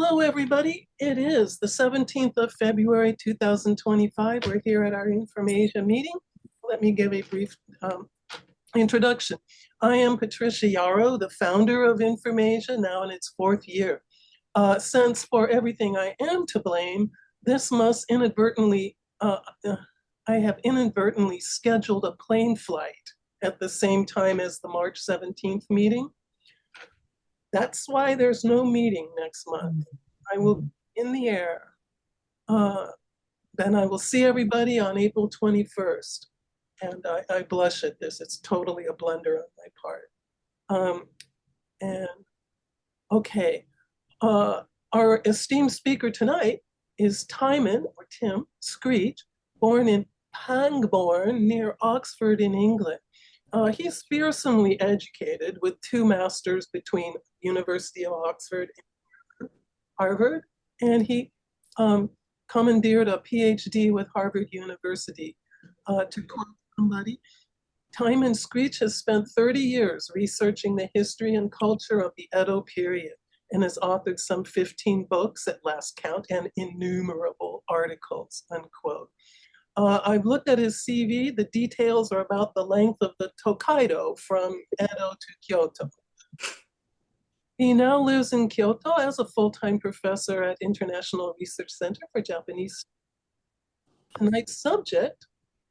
Hello, everybody. It is the 17th of February, 2025. We're here at our Information meeting. Let me give a brief introduction. I am Patricia Yarrow, the founder of Information, now in its fourth year. Since for everything I am to blame, this must inadvertently, I have inadvertently scheduled a plane flight at the same time as the March 17th meeting. That's why there's no meeting next month. I will be in the air. Then I will see everybody on April 21st. And I blush at this. It's totally a blunder on my part. Okay. Our esteemed speaker tonight is Timon, or Tim Screech, born in Pangbourne near Oxford in England. He's fearsomely educated with 2 masters between University of Oxford and Harvard, and he commandeered a PhD with Harvard University. To quote somebody, Timon Screech has spent 30 years researching the history and culture of the Edo period and has authored some 15 books at last count and innumerable articles, unquote. I've looked at his CV. The details are about the length of the Tokaido from Edo to Kyoto. He now lives in Kyoto as a full-time professor at International Research Center for Japanese. Tonight's subject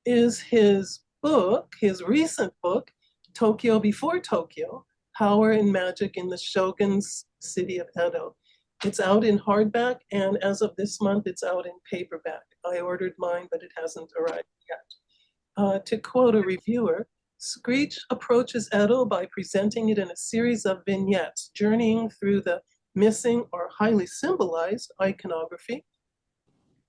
is his book, his recent book, Tokyo Before Tokyo, Power and Magic in the Shogun's City of Edo. It's out in hardback, and as of this month, it's out in paperback. I ordered mine, but it hasn't arrived yet. To quote a reviewer, Screech approaches Edo by presenting it in a series of vignettes, journeying through the missing or highly symbolized iconography,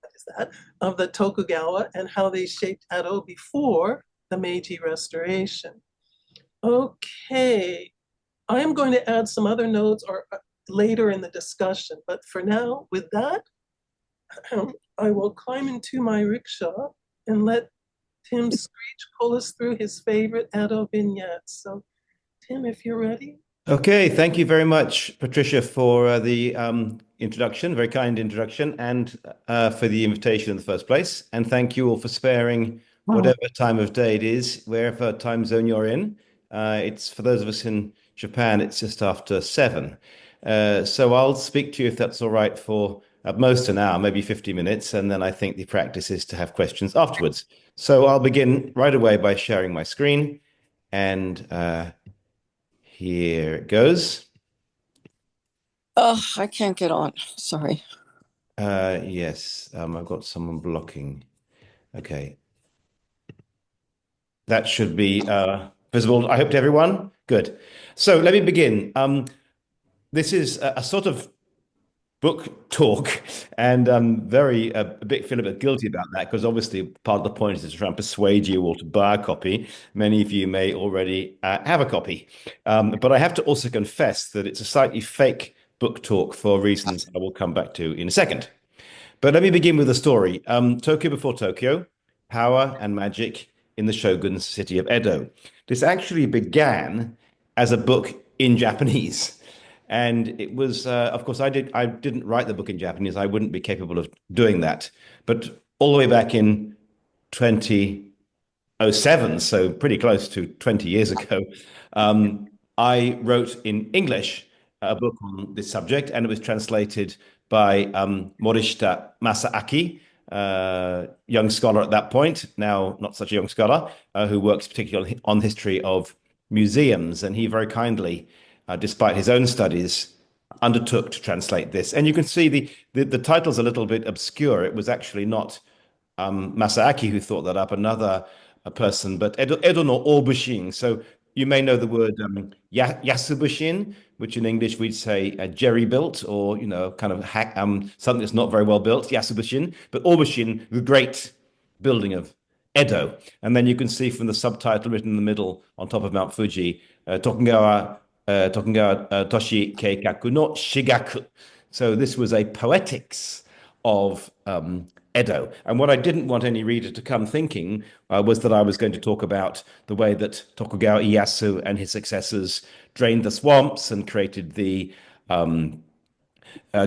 what is that, of the Tokugawa and how they shaped Edo before the Meiji Restoration. Okay, I am going to add some other notes or later in the discussion, but for now, with that, I will climb into my rickshaw and let Tim Screech pull us through his favorite Edo vignettes. So, Tim, if you're ready. Okay, thank you very much, Patricia, for the introduction, very kind introduction, and for the invitation in the first place. And thank you all for sparing whatever time of day it is, wherever time zone you're in. It's for those of us in Japan, it's just after 7. So I'll speak to you if that's all right for at most an hour, maybe 50 minutes. And then I think the practice is to have questions afterwards. So I'll begin right away by sharing my screen. And here it goes. Oh, I can't get on. Sorry. Yes, I've got someone blocking. Okay. That should be visible, I hope, to everyone. Good. So let me begin. This is a sort of book talk, and I'm a bit feel a bit guilty about that, because obviously part of the point is to try and persuade you all to buy a copy. Many of you may already have a copy, but I have to also confess that it's a slightly fake book talk for reasons I will come back to in a second. But let me begin with the story. Tokyo Before Tokyo, Power and Magic in the Shogun's City of Edo. This actually began as a book in Japanese. And it was, of course, I didn't write the book in Japanese. I wouldn't be capable of doing that. But all the way back in 2007, so pretty close to 20 years ago, I wrote in English a book on this subject, and it was translated by Morishita Masaaki, young scholar at that point, now not such a young scholar, who works particularly on the history of museums. And he very kindly, despite his own studies, undertook to translate this. And you can see the title's a little bit obscure. It was actually not Masaaki who thought that up, another person, but Edo no Obushin. So you may know the word Yasubushin, which in English we'd say jerry built, or kind of something that's not very well built, Yasubushin. But Obushin, the great building of Edo. And then you can see from the subtitle written in the middle on top of Mount Fuji, Tokugawa Toshi Keikaku no Shigaku. So this was a poetics of Edo. And what I didn't want any reader to come thinking was that I was going to talk about the way that Tokugawa Ieyasu and his successors drained the swamps and created the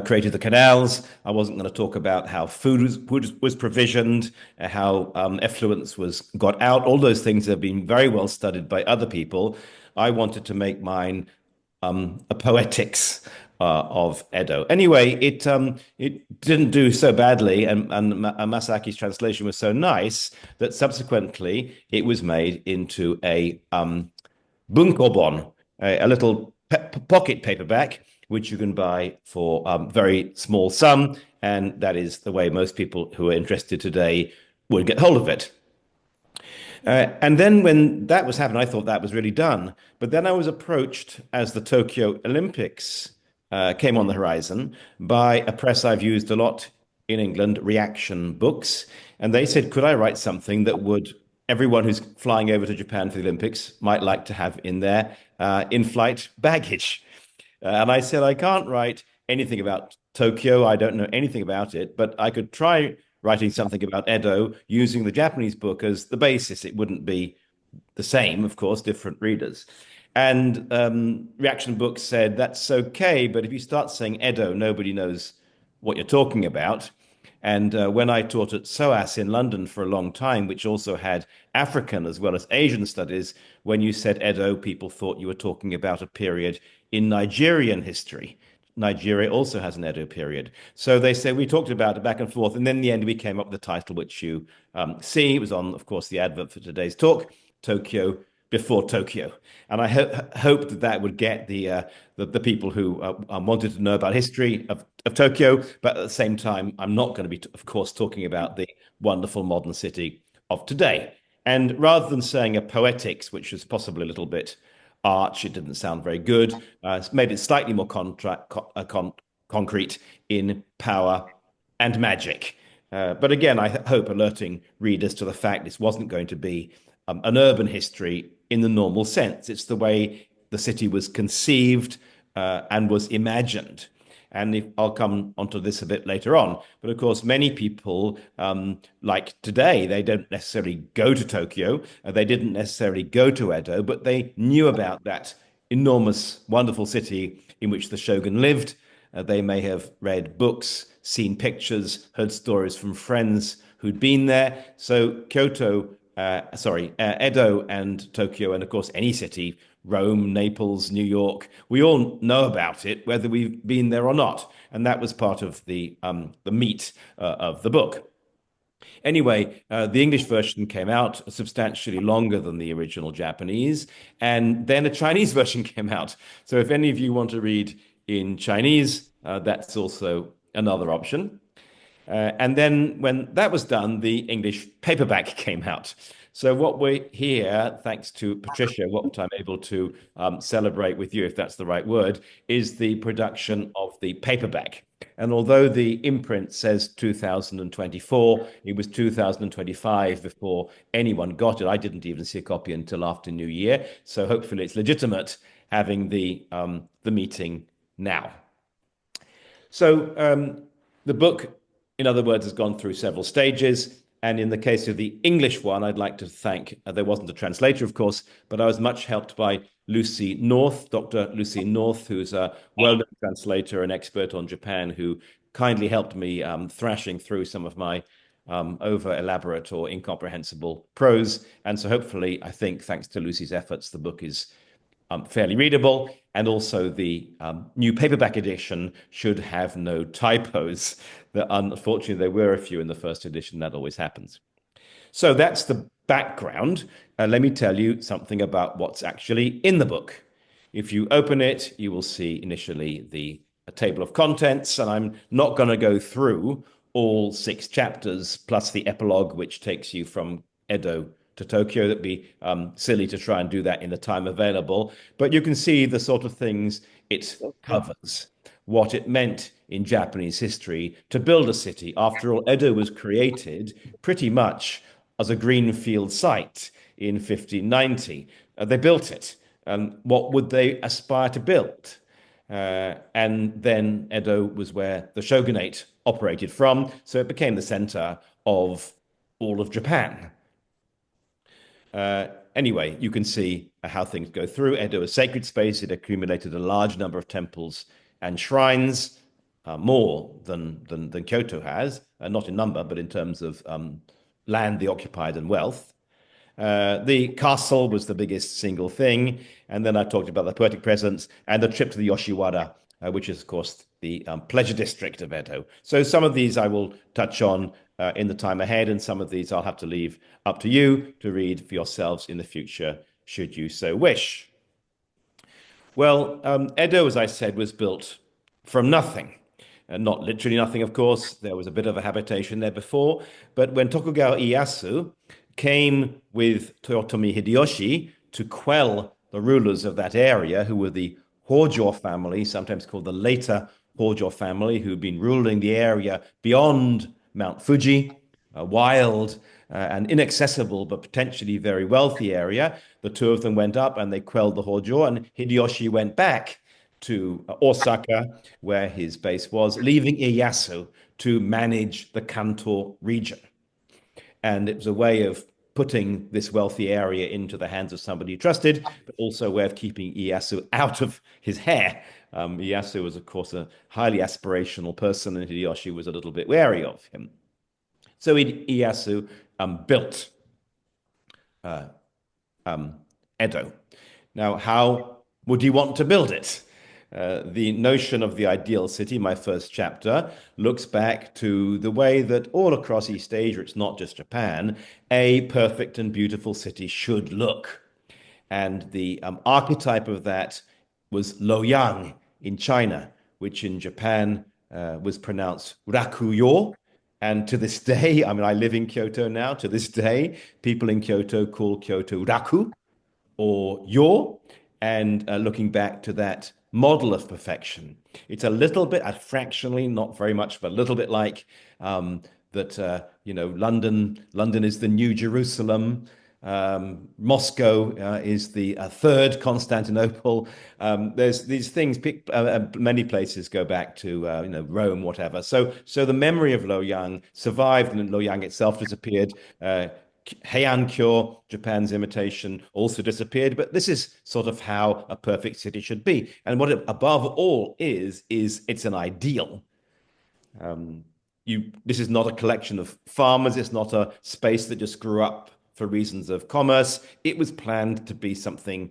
created the canals. I wasn't going to talk about how food was provisioned, how effluence was got out. All those things have been very well studied by other people. I wanted to make mine a poetics of Edo. Anyway, it didn't do so badly, and Masaki's translation was so nice that subsequently it was made into a bunkobon, a little pocket paperback, which you can buy for very small sum, and that is the way most people who are interested today would get hold of it. And then when that was happening, I thought that was really done. But then I was approached as the Tokyo Olympics came on the horizon by a press I've used a lot in England, Reaction Books. And they said, could I write something that would everyone who's flying over to Japan for the Olympics might like to have in their in-flight baggage? And I said, I can't write anything about Tokyo. I don't know anything about it, but I could try writing something about Edo using the Japanese book as the basis. It wouldn't be the same, of course, different readers. And Reaction Books said, that's okay, but if you start saying Edo, nobody knows what you're talking about. And when I taught at SOAS in London for a long time, which also had African as well as Asian studies, when you said Edo, people thought you were talking about a period in Nigerian history. Nigeria also has an Edo period. So they say we talked about it back and forth. And then in the end, we came up with the title, which you see. It was on, of course, the advert for today's talk, Tokyo Before Tokyo. And I hoped that that would get the people who wanted to know about history of Tokyo. But at the same time, I'm not going to be, of course, talking about the wonderful modern city of today. And rather than saying a poetics, which is possibly a little bit arch, it didn't sound very good. It's made it slightly more concrete in power and magic. But again, I hope alerting readers to the fact this wasn't going to be an urban history in the normal sense. It's the way the city was conceived and was imagined. And I'll come onto this a bit later on. But of course, many people, like today, they don't necessarily go to Tokyo. They didn't necessarily go to Edo, but they knew about that enormous, wonderful city in which the Shogun lived. They may have read books, seen pictures, heard stories from friends who'd been there. So Edo and Tokyo, and of course, any city, Rome, Naples, New York, we all know about it, whether we've been there or not. And that was part of the meat of the book. Anyway, the English version came out substantially longer than the original Japanese, and then a Chinese version came out. So if any of you want to read in Chinese, that's also another option. And then when that was done, the English paperback came out. So what we're here, thanks to Patricia, what I'm able to celebrate with you, if that's the right word, is the production of the paperback. And although the imprint says 2024, it was 2025 before anyone got it. I didn't even see a copy until after New Year. So hopefully it's legitimate having the meeting now. So the book, in other words, has gone through several stages. And in the case of the English one, I'd like to thank, there wasn't a translator, of course, but I was much helped by Lucy North, Dr. Lucy North, who's a well-known translator and expert on Japan, who kindly helped me thrashing through some of my over-elaborate or incomprehensible prose. And so hopefully, I think, thanks to Lucy's efforts, the book is fairly readable, and also the new paperback edition should have no typos. Unfortunately, there were a few in the first edition. That always happens. So that's the background. Let me tell you something about what's actually in the book. If you open it, you will see initially the table of contents, and I'm not going to go through all 6 chapters, plus the epilogue, which takes you from Edo to Tokyo. That'd be silly to try and do that in the time available. But you can see the sort of things it covers, what it meant in Japanese history to build a city. After all, Edo was created pretty much as a greenfield site in 1590. They built it. What would they aspire to build? And then Edo was where the shogunate operated from, so it became the center of all of Japan. Anyway, you can see how things go through. Edo, a sacred space, it accumulated a large number of temples and shrines. more than Kyoto has, not in number, but in terms of land they occupied and wealth. The castle was the biggest single thing. And then I talked about the poetic presence and the trip to the Yoshiwara, which is, of course, the pleasure district of Edo. So some of these I will touch on in the time ahead, and some of these I'll have to leave up to you to read for yourselves in the future, should you so wish. Well, Edo, as I said, was built from nothing. Not literally nothing, of course. There was a bit of a habitation there before. But when Tokugawa Ieyasu came with Toyotomi Hideyoshi to quell the rulers of that area, who were the Hojo family, sometimes called the later Hojo family, who'd been ruling the area beyond Mount Fuji, a wild and inaccessible but potentially very wealthy area. The two of them went up and they quelled the Hojo, and Hideyoshi went back to Osaka, where his base was, leaving Ieyasu to manage the Kanto region. And it was a way of putting this wealthy area into the hands of somebody he trusted, but also a way of keeping Ieyasu out of his hair. Ieyasu was, of course, a highly aspirational person, and Hideyoshi was a little bit wary of him. So Ieyasu built Edo. Now, how would he want to build it? The notion of the ideal city, my first chapter, looks back to the way that all across East Asia, it's not just Japan, a perfect and beautiful city should look. And the archetype of that was Luoyang in China, which in Japan was pronounced Rakuyo. And to this day, I mean, I live in Kyoto now. To this day, people in Kyoto call Kyoto Raku or Yo. And looking back to that model of perfection, it's a little bit, fractionally, not very much, but a little bit like that. London is the New Jerusalem. Moscow is the third Constantinople. There's these things. Many places go back to Rome, whatever. So the memory of Luoyang survived, and Luoyang itself disappeared. Heian-kyo, Japan's imitation, also disappeared. But this is sort of how a perfect city should be. And what it above all is it's an ideal. This is not a collection of farmers. It's not a space that just grew up for reasons of commerce. It was planned to be something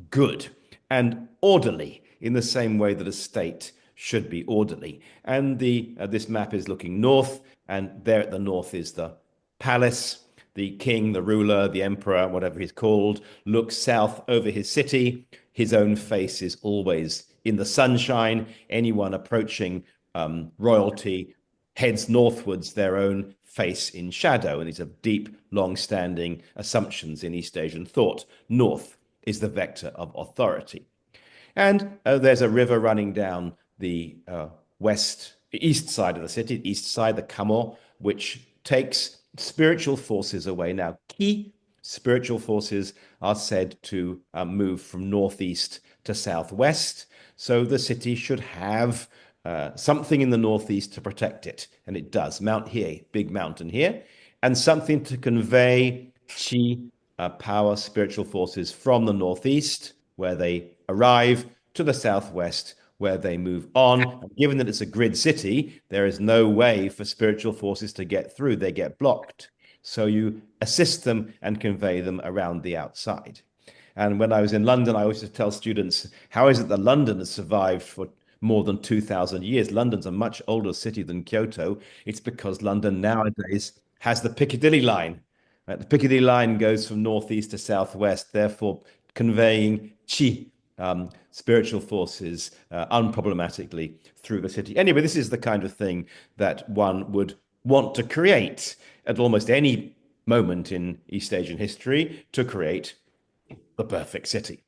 good and orderly in the same way that a state should be orderly. And this map is looking north, and there at the north is the palace. The king, the ruler, the emperor, whatever he's called, looks south over his city. His own face is always in the sunshine. Anyone approaching royalty heads northwards, their own face in shadow. And these are deep, long-standing assumptions in East Asian thought. North is the vector of authority. And there's a river running down the east side of the city, east side, the Kamo, which takes spiritual forces away. Now, Ki, spiritual forces, are said to move from northeast to southwest. So the city should have something in the northeast to protect it. And it does. Mount Hiei, big mountain here. And something to convey Qi, power, spiritual forces from the northeast, where they arrive, to the southwest, where they move on. And given that it's a grid city, there is no way for spiritual forces to get through. They get blocked. So you assist them and convey them around the outside. And when I was in London, I always tell students, how is it that London has survived for more than 2,000 years? London's a much older city than Kyoto. It's because London nowadays has the Piccadilly line. Right? The Piccadilly line goes from northeast to southwest, therefore conveying Qi, spiritual forces, unproblematically through the city. Anyway, this is the kind of thing that one would want to create at almost any moment in East Asian history, to create the perfect city.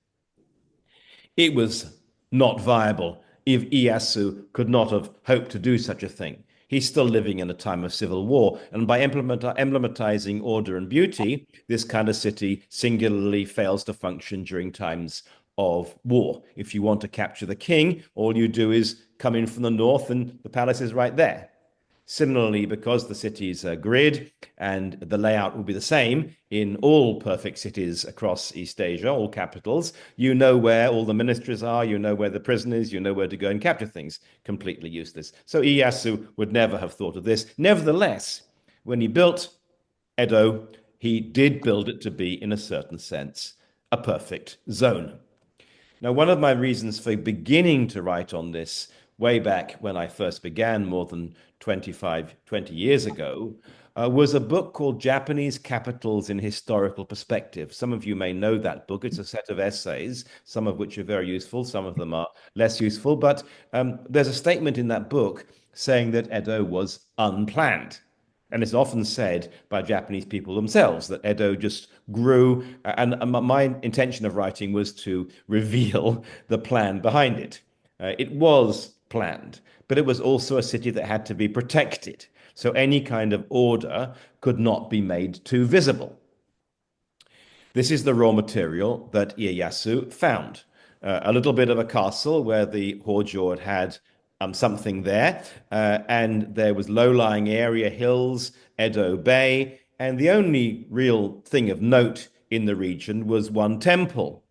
It was not viable if Ieyasu could not have hoped to do such a thing. He's still living in a time of civil war, and by emblematizing order and beauty, this kind of city singularly fails to function during times of war. If you want to capture the king, all you do is come in from the north, and the palace is right there. Similarly, because the cities are grid and the layout will be the same in all perfect cities across East Asia, all capitals, you know where all the ministries are, you know where the prison is, you know where to go and capture things. Completely useless. So Ieyasu would never have thought of this. Nevertheless, when he built Edo, he did build it to be, in a certain sense, a perfect zone. Now, one of my reasons for beginning to write on this way back when I first began more than 20 years ago was a book called Japanese Capitals in Historical Perspective. Some of you may know that book. It's a set of essays, some of which are very useful, some of them are less useful. But there's a statement in that book saying that Edo was unplanned. And it's often said by Japanese people themselves that Edo just grew. And my intention of writing was to reveal the plan behind it. It was planned, but it was also a city that had to be protected. So any kind of order could not be made too visible. This is the raw material that Ieyasu found. A little bit of a castle where the Hojo had something there, and there was low-lying area, hills, Edo Bay, and the only real thing of note in the region was one temple,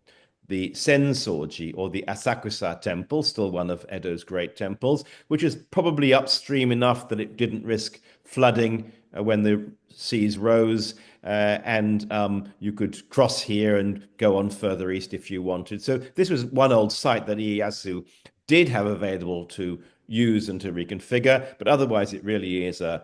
the Sensoji, or the Asakusa Temple, still one of Edo's great temples, which is probably upstream enough that it didn't risk flooding when the seas rose, and you could cross here and go on further east if you wanted. So this was one old site that Ieyasu did have available to use and to reconfigure, but otherwise it really is a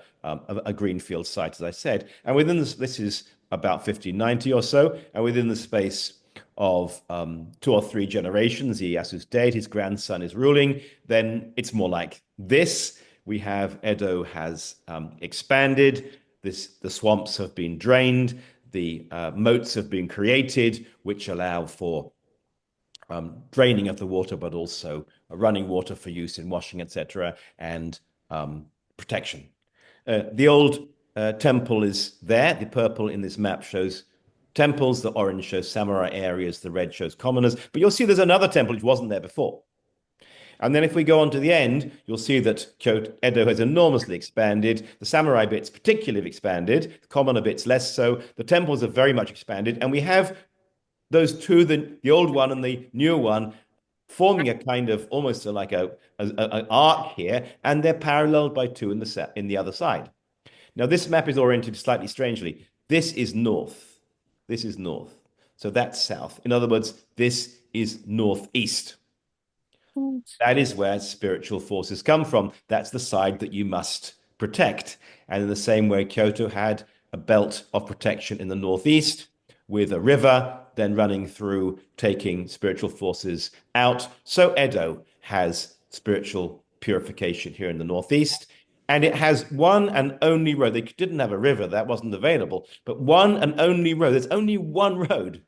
greenfield site, as I said. And within this is about 1590 or so, and within the space of 2 or 3 generations, Ieyasu's dead, his grandson is ruling, then it's more like this. We have Edo has expanded, the swamps have been drained, the moats have been created, which allow for draining of the water, but also running water for use in washing, etc., and protection. The old temple is there. The purple in this map shows temples, the orange shows samurai areas, the red shows commoners. But you'll see there's another temple which wasn't there before. And then if we go on to the end, you'll see that Edo has enormously expanded. The samurai bits particularly expanded, the commoner bits less so. The temples have very much expanded. And we have those two, the old one and the new one, forming a kind of almost like an arc here, and they're paralleled by 2 in the other side. Now, this map is oriented slightly strangely. This is north. This is north. So that's south. In other words, this is northeast. That is where spiritual forces come from. That's the side that you must protect. And in the same way, Kyoto had a belt of protection in the northeast with a river then running through, taking spiritual forces out. So Edo has spiritual purification here in the northeast. And it has one and only road. They didn't have a river, that wasn't available, but one and only road. There's only one road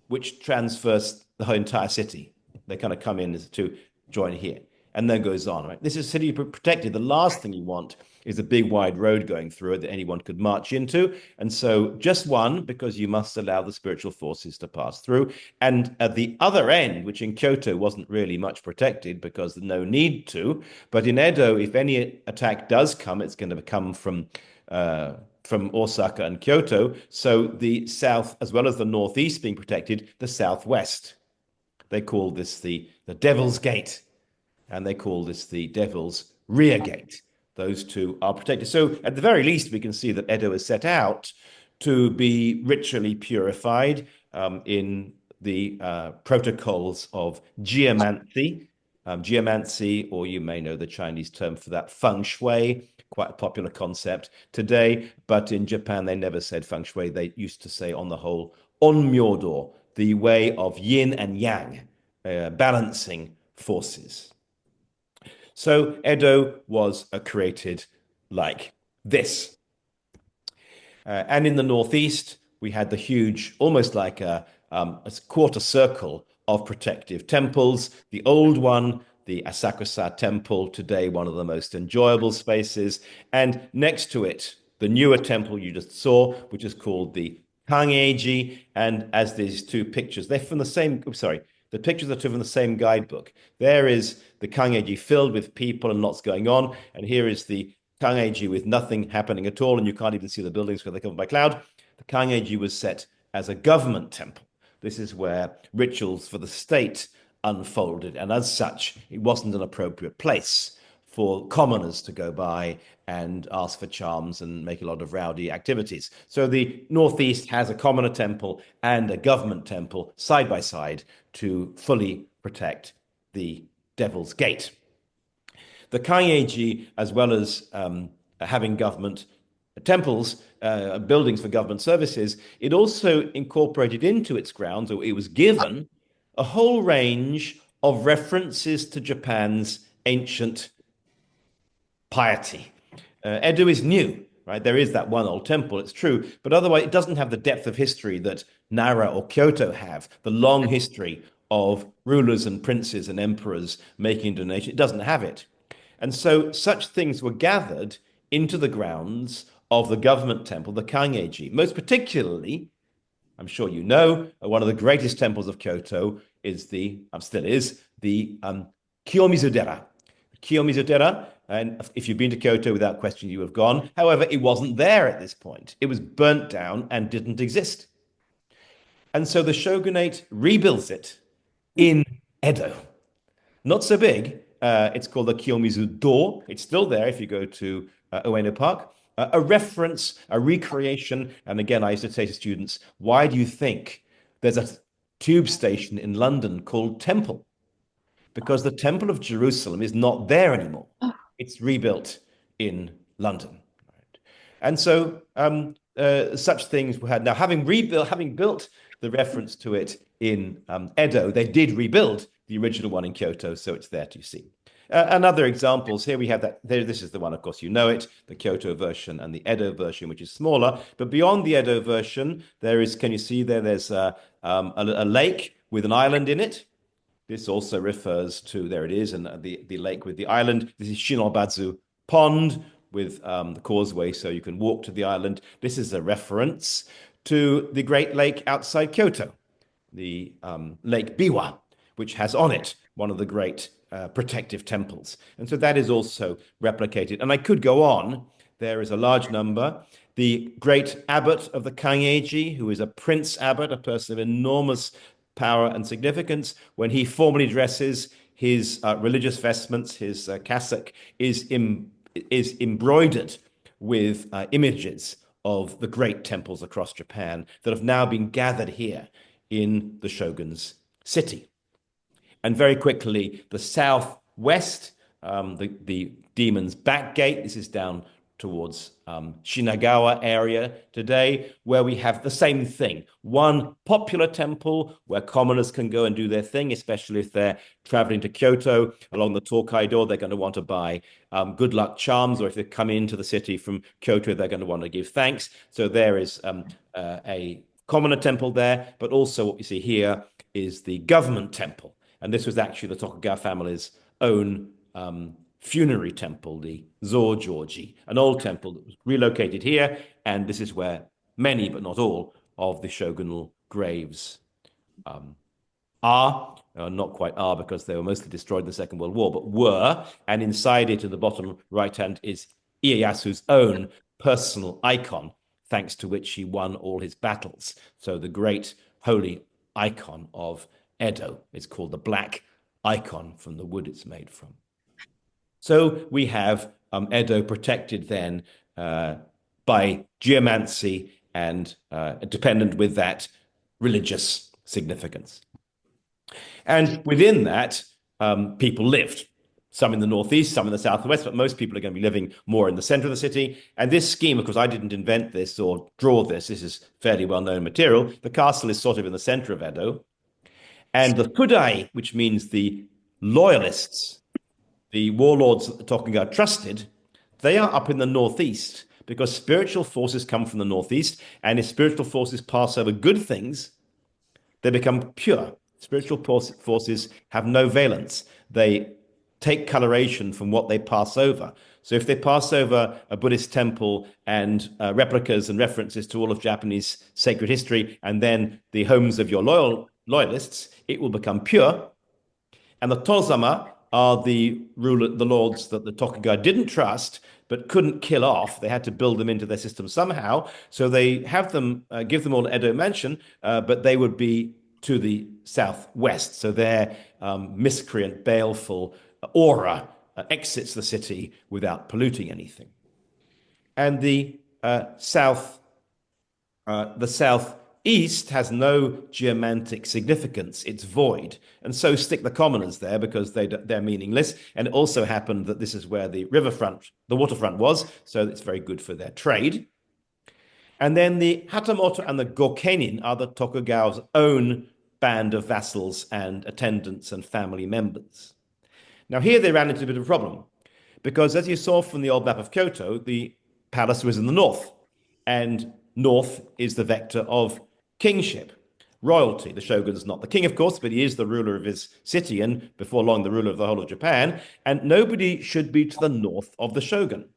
which transfers the whole entire city. They kind of come in to join here and then goes on, right? This is city protected. The last thing you want is a big wide road going through it that anyone could march into. And so just one, because you must allow the spiritual forces to pass through. And at the other end, which in Kyoto wasn't really much protected because there's no need to, but in Edo, if any attack does come, it's going to come from Osaka and Kyoto. So the south, as well as the northeast being protected, the southwest. They call this the Devil's Gate, and they call this the Devil's Rear Gate. Those two are protected. So at the very least, we can see that Edo is set out to be ritually purified in the protocols of geomancy. Geomancy, or you may know the Chinese term for that, feng shui, quite a popular concept today. But in Japan, they never said feng shui. They used to say, on the whole, onmyodo, the way of yin and yang, balancing forces. So Edo was created like this. And in the northeast, we had the huge, almost like a quarter circle of protective temples. The old one, the Asakusa Temple, today one of the most enjoyable spaces. And next to it, the newer temple you just saw, which is called the Kangeji. And as these 2 pictures, they're from the same, the pictures are from the same guidebook. There is the Kangeji filled with people and lots going on. And here is the Kangeiji with nothing happening at all, and you can't even see the buildings because they're covered by cloud. The Kangeiji was set as a government temple. This is where rituals for the state unfolded, and as such, it wasn't an appropriate place for commoners to go by and ask for charms and make a lot of rowdy activities. So the Northeast has a commoner temple and a government temple side by side to fully protect the Devil's Gate. The Kangeiji, as well as having government temples, buildings for government services, it also incorporated into its grounds, or it was given, a whole range of references to Japan's ancient piety. Edo is new, right? There is that one old temple, it's true, but otherwise it doesn't have the depth of history that Nara or Kyoto have, the long history of rulers and princes and emperors making donations. It doesn't have it. And so such things were gathered into the grounds of the government temple, the Kangeiji. Most particularly, I'm sure you know, one of the greatest temples of Kyoto is still is the Kiyomizu-dera. Kiyomizu-dera, and if you've been to Kyoto, without question, you have gone. However, it wasn't there at this point. It was burnt down and didn't exist. And so the shogunate rebuilds it in Edo. Not so big. It's called the Kiyomizu-do. It's still there if you go to Ueno Park. A reference, a recreation. And again, I used to say to students, why do you think there's a tube station in London called Temple? Because the Temple of Jerusalem is not there anymore. It's rebuilt in London. And so such things were had. Now, having built the reference to it in Edo, they did rebuild the original one in Kyoto, so it's there to see. And other examples, here we have that, this is the one, of course, you know it, the Kyoto version and the Edo version, which is smaller. But beyond the Edo version, there is, can you see there, there's a lake with an island in it. This also refers to, there it is, and the lake with the island. This is Shinobadzu Pond with the causeway, so you can walk to the island. This is a reference to the Great Lake outside Kyoto, the Lake Biwa, which has on it one of the great protective temples. And so that is also replicated. And I could go on. There is a large number. The great abbot of the Kangeiji, who is a prince abbot, a person of enormous power and significance, when he formally dresses, his religious vestments, his cassock, is embroidered with images of the great temples across Japan that have now been gathered here in the shogun's city. And very quickly, the southwest, the Demon's Back Gate, this is down towards Shinagawa area today, where we have the same thing. One popular temple where commoners can go and do their thing, especially if they're traveling to Kyoto along the Tokaido, they're going to want to buy good luck charms, or if they come into the city from Kyoto, they're going to want to give thanks. So there is a commoner temple there, but also what we see here is the government temple. And this was actually the Tokugawa family's own funerary temple, the Zojoji, an old temple that was relocated here. And this is where many, but not all, of the shogunal graves are. Not quite are, because they were mostly destroyed in the Second World War, but were. And inside it, in the bottom right-hand, is Ieyasu's own personal icon, thanks to which he won all his battles. So the great holy icon of Edo is called the black icon from the wood it's made from. So we have Edo protected then by geomancy and dependent with that religious significance. And within that, people lived. Some in the northeast, some in the southwest, but most people are going to be living more in the center of the city. And this scheme, of course, I didn't invent this or draw this. This is fairly well-known material. The castle is sort of in the center of Edo. And the Kudai, which means the loyalists, the warlords that Tokugawa trusted, they are up in the northeast, because spiritual forces come from the northeast. And if spiritual forces pass over good things, they become pure. Spiritual forces have no valence. They take coloration from what they pass over. So if they pass over a Buddhist temple and replicas and references to all of Japanese sacred history, and then the homes of your loyalists, it will become pure. And the Tozama, are the lords that the Tokugawa didn't trust but couldn't kill off. They had to build them into their system somehow. So they have them give them all an Edo mansion, but they would be to the southwest. So their miscreant, baleful aura exits the city without polluting anything. And the southeast has no geomantic significance. It's void. And so stick the commoners there because they're meaningless. And it also happened that this is where the waterfront was. So it's very good for their trade. And then the Hatamoto and the Gokenin are the Tokugawa's own band of vassals and attendants and family members. Now here they ran into a bit of a problem because as you saw from the old map of Kyoto, the palace was in the north, and north is the vector of kingship, royalty. The shogun's not the king, of course, but he is the ruler of his city and before long the ruler of the whole of Japan, and nobody should be to the north of the shogun.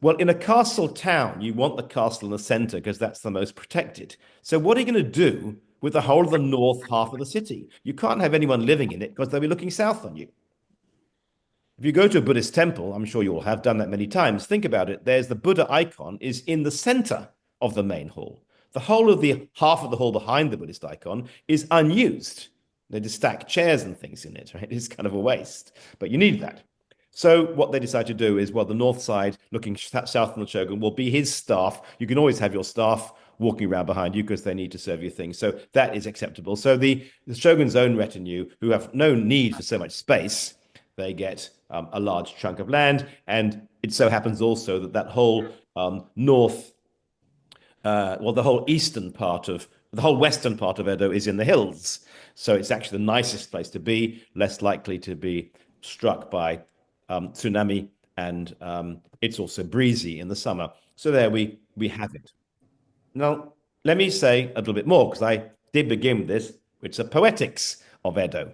Well, in a castle town, you want the castle in the center because that's the most protected. So what are you going to do with the whole of the north half of the city? You can't have anyone living in it because they'll be looking south on you. If you go to a Buddhist temple, I'm sure you all have done that many times, think about it. There's the Buddha icon is in the center of the main hall. The whole of the half of the hall behind the Buddhist icon is unused. They just stack chairs and things in it, right? It's kind of a waste, but you need that. So what they decide to do is, well, the north side, looking south from the shogun, will be his staff. You can always have your staff walking around behind you because they need to serve you things. So that is acceptable. So the shogun's own retinue, who have no need for so much space, they get a large chunk of land. And it so happens also that whole the whole the whole western part of Edo is in the hills. So it's actually the nicest place to be, less likely to be struck by tsunami, and it's also breezy in the summer. So there we have it. Now, let me say a little bit more, because I did begin with this, which is the poetics of Edo.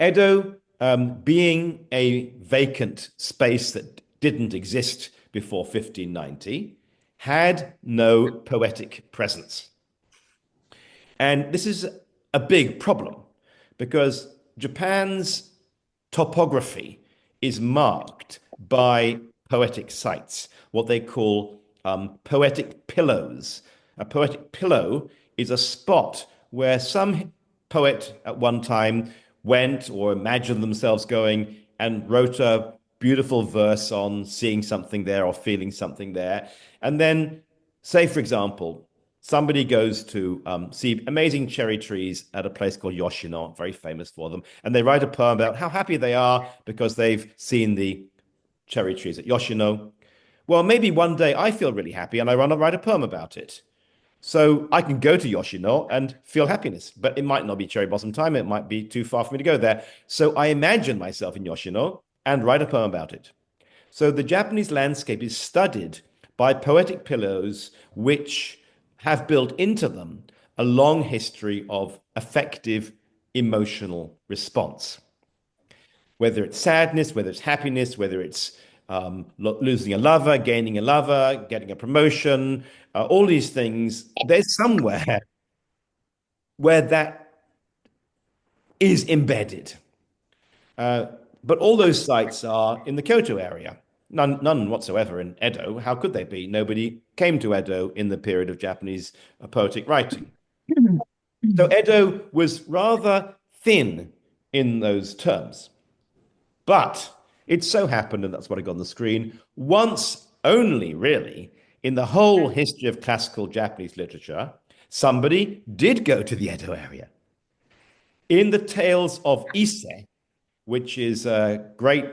Edo, being a vacant space that didn't exist before 1590, had no poetic presence. And this is a big problem, because Japan's topography is marked by poetic sites, what they call poetic pillows. A poetic pillow is a spot where some poet at one time went or imagined themselves going and wrote a beautiful verse on seeing something there or feeling something there. And then, say, for example, somebody goes to see amazing cherry trees at a place called Yoshino, very famous for them, and they write a poem about how happy they are because they've seen the cherry trees at Yoshino. Well, maybe one day I feel really happy and I want to write a poem about it. So I can go to Yoshino and feel happiness, but it might not be cherry blossom time. It might be too far for me to go there. So I imagine myself in Yoshino and write a poem about it. So the Japanese landscape is studied by poetic pillows, which have built into them a long history of effective emotional response. Whether it's sadness, whether it's happiness, whether it's losing a lover, gaining a lover, getting a promotion, all these things, there's somewhere where that is embedded. But all those sites are in the Kyoto area. None whatsoever in Edo. How could they be? Nobody came to Edo in the period of Japanese poetic writing. So Edo was rather thin in those terms. But it so happened, and that's what I got on the screen, once only really in the whole history of classical Japanese literature, somebody did go to the Edo area. In the Tales of Ise, which is a great,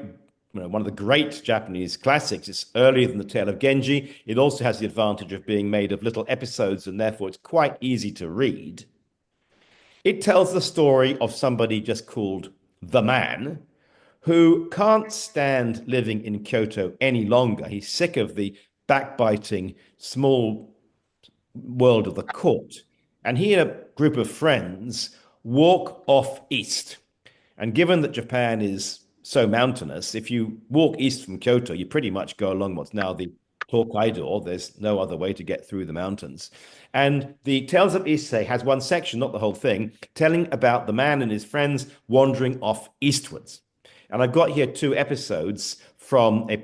one of the great Japanese classics, it's earlier than the Tale of Genji. It also has the advantage of being made of little episodes, and therefore it's quite easy to read. It tells the story of somebody just called the Man, who can't stand living in Kyoto any longer. He's sick of the backbiting, small world of the court. And he and a group of friends walk off east. And given that Japan is so mountainous, if you walk east from Kyoto, you pretty much go along what's now the Hokkaido. There's no other way to get through the mountains. And the Tales of Issei has one section, not the whole thing, telling about the man and his friends wandering off eastwards. And I've got here two episodes from the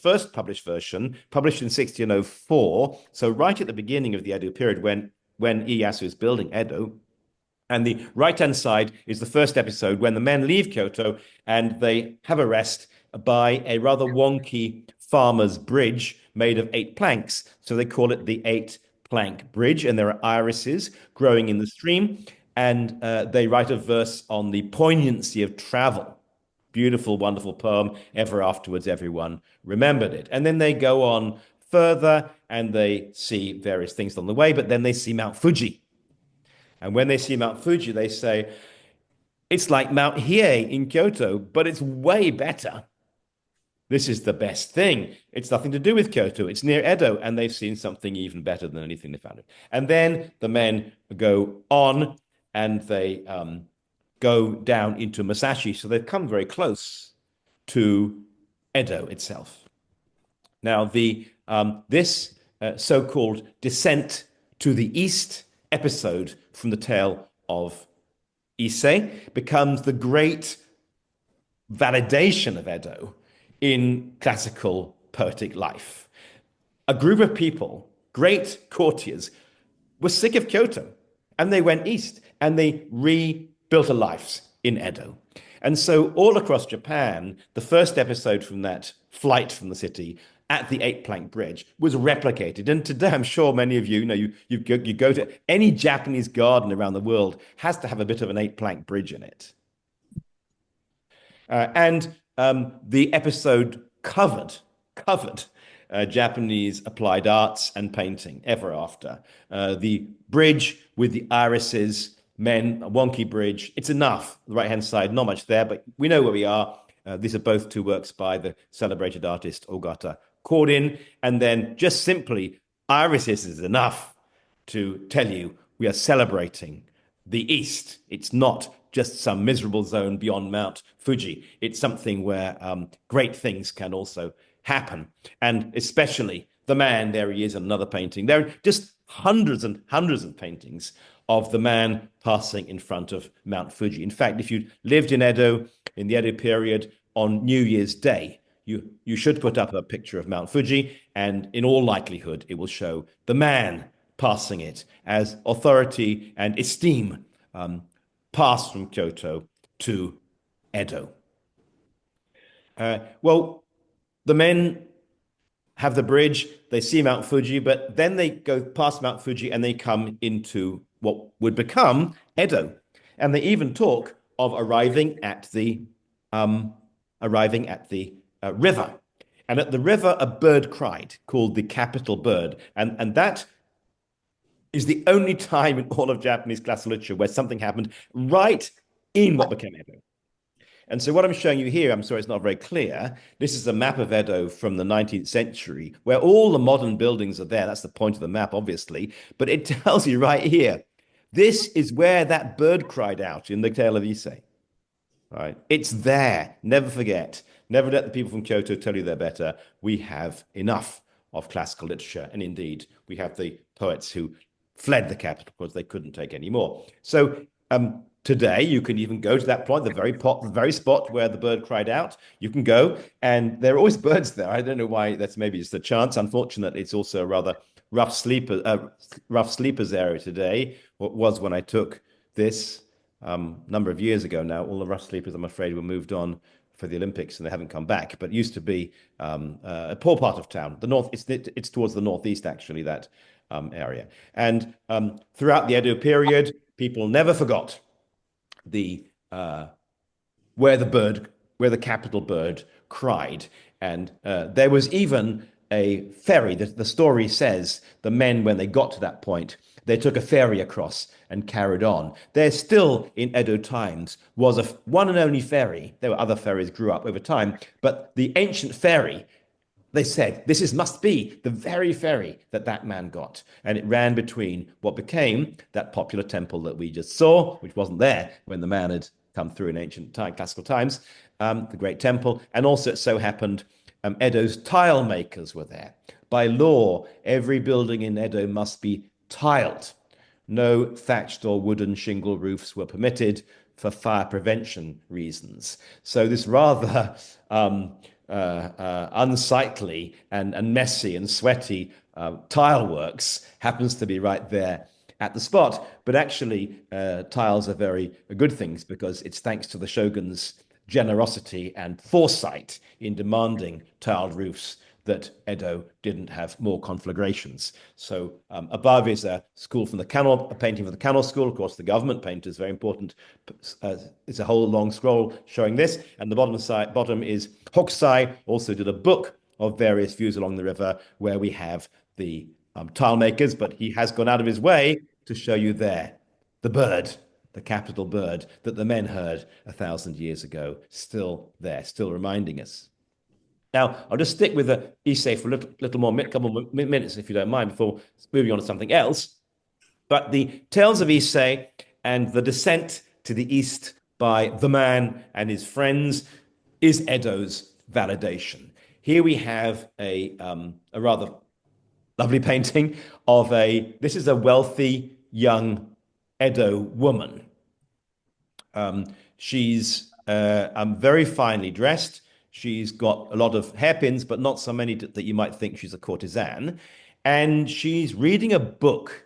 first published version, published in 1604. So right at the beginning of the Edo period, when Ieyasu is building Edo. And the right-hand side is the first episode when the men leave Kyoto and they have a rest by a rather wonky farmer's bridge made of 8 planks. So they call it the 8-plank bridge. And there are irises growing in the stream. And they write a verse on the poignancy of travel. Beautiful, wonderful poem. Ever afterwards, everyone remembered it. And then they go on further and they see various things on the way, but then they see Mount Fuji. And when they see Mount Fuji, they say, it's like Mount Hiei in Kyoto, but it's way better. This is the best thing. It's nothing to do with Kyoto. It's near Edo, and they've seen something even better than anything they found. And then the men go on, and they go down into Musashi. So they've come very close to Edo itself. Now, this so-called descent to the east episode from the tale of Issei becomes the great validation of Edo in classical poetic life. A group of people, great courtiers, were sick of Kyoto and they went east and they rebuilt a life in Edo. And so all across Japan, the first episode from that flight from the city at the 8-plank bridge was replicated. And today, I'm sure many of you go to any Japanese garden around the world has to have a bit of an 8-plank bridge in it. And the episode covered Japanese applied arts and painting ever after. The bridge with the irises, men, a wonky bridge. It's enough. The right-hand side, not much there, but we know where we are. These are both two works by the celebrated artist Ogata Cordin. And then just simply, irises is enough to tell you we are celebrating the East. It's not just some miserable zone beyond Mount Fuji. It's something where great things can also happen. And especially the man, there he is, another painting. There are just hundreds and hundreds of paintings of the man passing in front of Mount Fuji. In fact, if you lived in Edo in the Edo period on New Year's Day, you should put up a picture of Mount Fuji, and in all likelihood, it will show the man passing it as authority and esteem pass from Kyoto to Edo. Well, the men have the bridge, they see Mount Fuji, but then they go past Mount Fuji and they come into what would become Edo. And they even talk of arriving at the river. And at the river, a bird cried, called the capital bird. And that is the only time in all of Japanese classical literature where something happened right in what became Edo. And so what I'm showing you here, I'm sorry it's not very clear. This is a map of Edo from the 19th century, where all the modern buildings are there. That's the point of the map, obviously. But it tells you right here, this is where that bird cried out in the Tale of Issei. Right? It's there. Never forget. Never let the people from Kyoto tell you they're better. We have enough of classical literature. And indeed, we have the poets who fled the capital because they couldn't take any more. So today, you can even go to that point, the very spot where the bird cried out. You can go, and there are always birds there. I don't know why. That's maybe just a chance. Unfortunately, it's also a rather rough sleepers area today. What was when I took this number of years ago now. All the rough sleepers, I'm afraid, were moved on for the Olympics, and they haven't come back. But it used to be a poor part of town. The north, it's towards the northeast, actually, that area. And throughout the Edo period, people never forgot where the capital bird cried. And there was even a ferry. The story says the men, when they got to that point, they took a ferry across and carried on. There still, in Edo times, was a one and only ferry. There were other ferries grew up over time, but the ancient ferry, they said, must be the very ferry that man got. And it ran between what became that popular temple that we just saw, which wasn't there when the man had come through in ancient classical times, the great temple. And also it so happened Edo's tile makers were there. By law, every building in Edo must be tiled. No thatched or wooden shingle roofs were permitted for fire prevention reasons. So this rather unsightly and messy and sweaty tile works happens to be right there at the spot. But actually, tiles are very good things because it's thanks to the shogun's generosity and foresight in demanding tiled roofs that Edo didn't have more conflagrations. So above is a school from the Kano, a painting from the Kano school. Of course, the government painter is very important. It's a whole long scroll showing this. And the bottom is Hokusai also did a book of various views along the river where we have the tile makers, but he has gone out of his way to show you there the bird, the capital bird that the men heard 1,000 years ago, still there, still reminding us. Now, I'll just stick with the Issei for a little more, couple more minutes, if you don't mind, before moving on to something else. But the Tales of Issei and the descent to the east by the man and his friends is Edo's validation. Here we have a rather lovely painting of this is a wealthy young Edo woman. She's very finely dressed. She's got a lot of hairpins, but not so many that you might think she's a courtesan. And she's reading a book,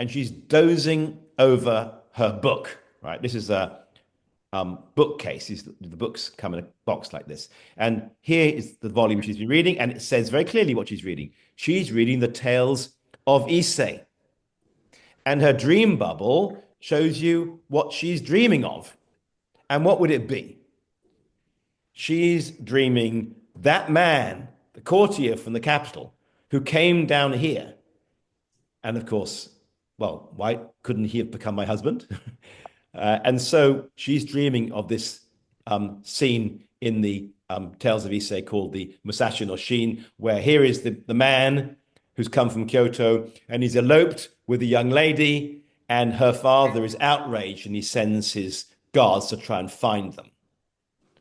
and she's dozing over her book, right? This is a bookcase. The books come in a box like this. And here is the volume she's been reading, and it says very clearly what she's reading. She's reading the Tales of Issei. And her dream bubble shows you what she's dreaming of. And what would it be? She's dreaming that man, the courtier from the capital, who came down here. And of course, well, why couldn't he have become my husband? And so she's dreaming of this scene in the Tales of Issei called the Musashi no Shin, where here is the man who's come from Kyoto, and he's eloped with a young lady, and her father is outraged, and he sends his guards to try and find them,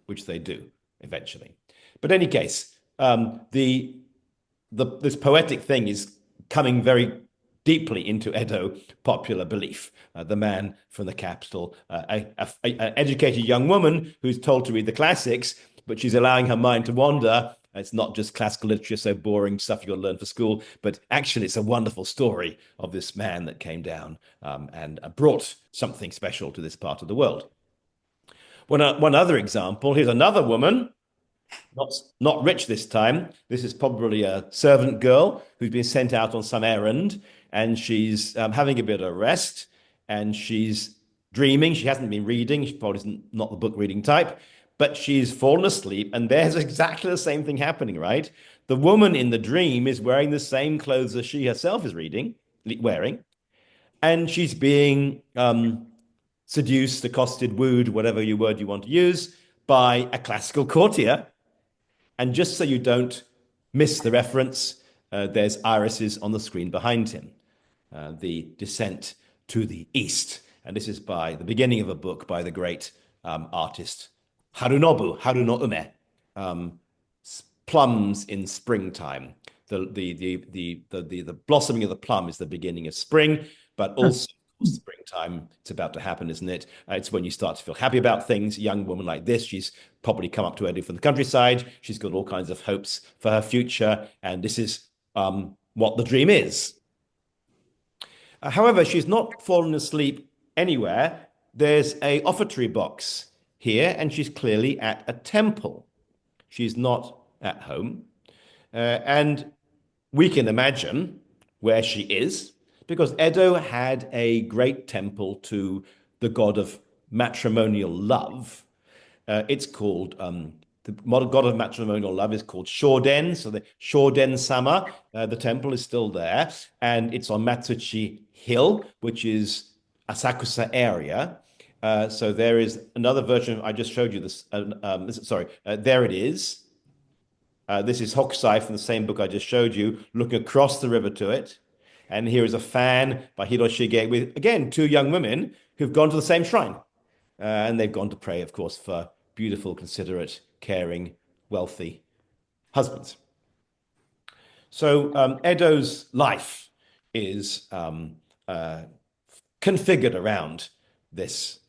which they do eventually. But in any case, this poetic thing is coming very deeply into Edo popular belief. The man from the capital, an educated young woman who's told to read the classics, but she's allowing her mind to wander. It's not just classical literature, so boring stuff you've got to learn for school, but actually it's a wonderful story of this man that came down and brought something special to this part of the world. One other example, here's another woman, not rich this time. This is probably a servant girl who's been sent out on some errand, and she's having a bit of rest, and she's dreaming. She hasn't been reading. She probably isn't not the book reading type, but she's fallen asleep, and there's exactly the same thing happening, right? The woman in the dream is wearing the same clothes as she herself is wearing, and she's being seduced, accosted, wooed, whatever word you want to use, by a classical courtier. And just so you don't miss the reference, there's irises on the screen behind him, the descent to the east. And this is by the beginning of a book by the great artist Harunobu Ume, plums in springtime. The blossoming of the plum is the beginning of spring, but also springtime, it's about to happen, isn't it? It's when you start to feel happy about things. A young woman like this, she's probably come up to Edo from the countryside. She's got all kinds of hopes for her future, and this is what the dream is. However, she's not fallen asleep anywhere. There's a offertory box here, and she's clearly at a temple. She's not at home. And we can imagine where she is, because Edo had a great temple to the god of matrimonial love. It's called, the god of matrimonial love is called Shoden. So the Shoden-sama, the temple is still there. And it's on Matsuchi Hill, which is Asakusa area. So there is another version. I just showed you this. There it is. This is Hokusai from the same book I just showed you, looking across the river to it. And here is a fan by Hiroshige with, again, two young women who've gone to the same shrine. And they've gone to pray, of course, for beautiful, considerate, caring, wealthy husbands. So Edo's life is configured around this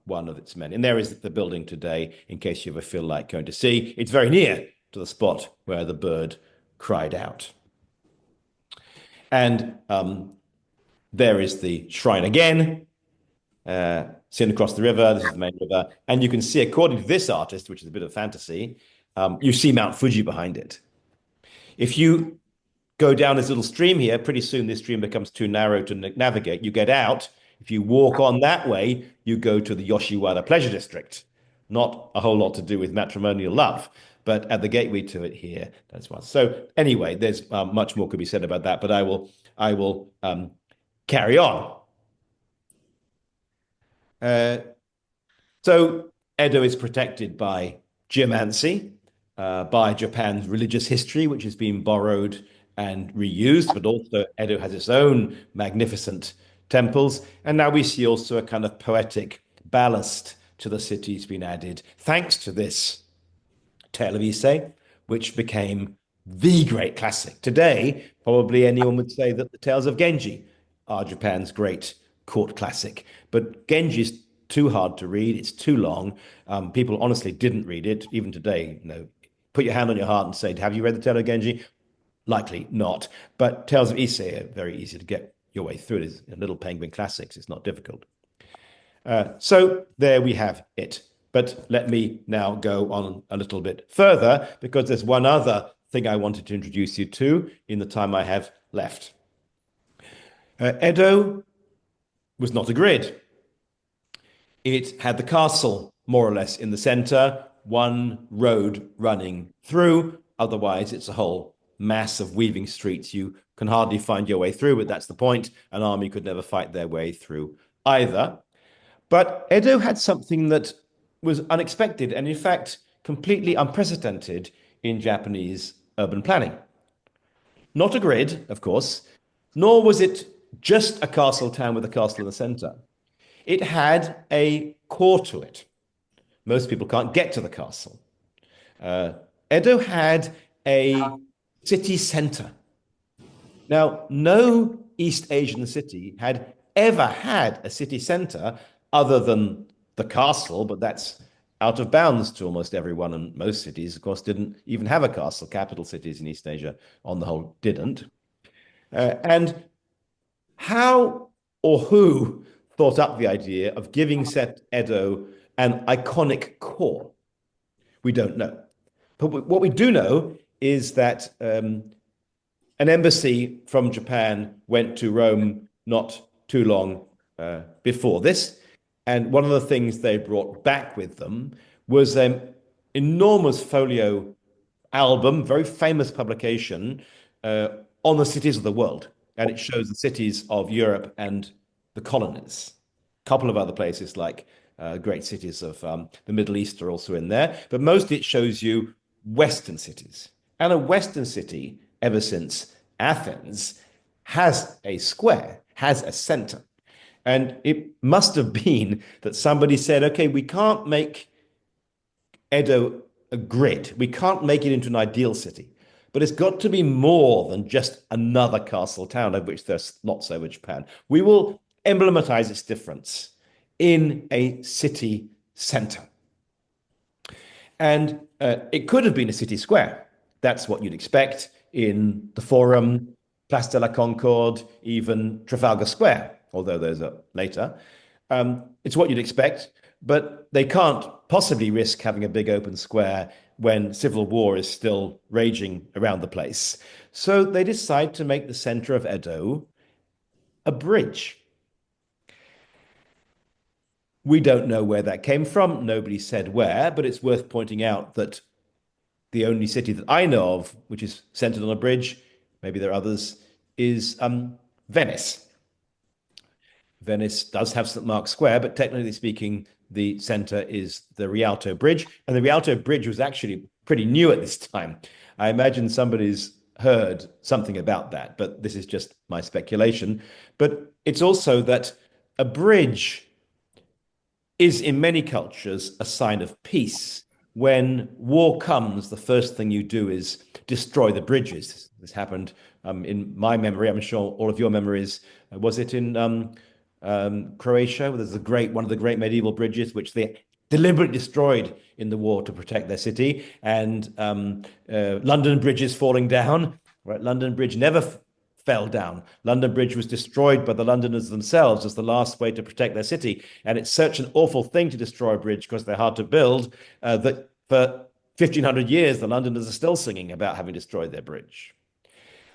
one of its many. And there is the building today, in case you ever feel like going to see. It's very near to the spot where the bird cried out. And there is the shrine again, seen across the river. This is the main river. And you can see, according to this artist, which is a bit of fantasy, you see Mount Fuji behind it. If you go down this little stream here, pretty soon this stream becomes too narrow to navigate. You get out. If you walk on that way, you go to the Yoshiwara Pleasure District. Not a whole lot to do with matrimonial love, but at the gateway to it here, that's one. So anyway, there's much more could be said about that, but I will carry on. So Edo is protected by geomancy, by Japan's religious history, which has been borrowed and reused, but also Edo has its own magnificent temples. And now we see also a kind of poetic ballast to the city's been added, thanks to this Tale of Ise, which became the great classic. Today, probably anyone would say that the Tales of Genji are Japan's great court classic. But Genji is too hard to read. It's too long. People honestly didn't read it. Even today, put your hand on your heart and say, have you read the Tale of Genji? Likely not. But Tales of Ise are very easy to get your way through. It is a little penguin classics. It's not difficult. So there we have it. But let me now go on a little bit further, because there's one other thing I wanted to introduce you to in the time I have left. Edo was not a grid. It had the castle more or less in the center, one road running through. Otherwise, it's a whole mass of weaving streets. You can hardly find your way through, but that's the point. An army could never fight their way through either. But Edo had something that was unexpected and, in fact, completely unprecedented in Japanese urban planning. Not a grid, of course, nor was it just a castle town with a castle in the center. It had a core to it. Most people can't get to the castle. Edo had a city center. Now, no East Asian city had ever had a city center other than the castle, but that's out of bounds to almost everyone, and most cities, of course, didn't even have a castle. Capital cities in East Asia, on the whole, didn't. And how or who thought up the idea of giving Edo an iconic core? We don't know. But what we do know is that an embassy from Japan went to Rome not too long before this. And one of the things they brought back with them was an enormous folio album, very famous publication on the cities of the world. And it shows the cities of Europe and the colonies. A couple of other places like great cities of the Middle East are also in there. But mostly it shows you Western cities. And a Western city, ever since Athens, has a square, has a center. And it must have been that somebody said, okay, we can't make Edo a grid. We can't make it into an ideal city. But it's got to be more than just another castle town, of which there's lots over Japan. We will emblematize its difference in a city center. And it could have been a city square. That's what you'd expect in the Forum, Place de la Concorde, even Trafalgar Square, although those are later. It's what you'd expect, but they can't possibly risk having a big open square when civil war is still raging around the place. So they decide to make the center of Edo a bridge. We don't know where that came from. Nobody said where, but it's worth pointing out that the only city that I know of which is centered on a bridge, maybe there are others, is Venice. Venice does have St. Mark's Square, but technically speaking, the center is the Rialto Bridge. And the Rialto Bridge was actually pretty new at this time. I imagine somebody's heard something about that, but this is just my speculation. But it's also that a bridge is in many cultures a sign of peace, when war comes, the first thing you do is destroy the bridges. This happened in my memory. I'm sure all of your memories. Was it in Croatia? There's one of the great medieval bridges, which they deliberately destroyed in the war to protect their city. And London Bridge is falling down. Right? London Bridge never fell down. London Bridge was destroyed by the Londoners themselves as the last way to protect their city. And it's such an awful thing to destroy a bridge because they're hard to build that for 1,500 years, the Londoners are still singing about having destroyed their bridge.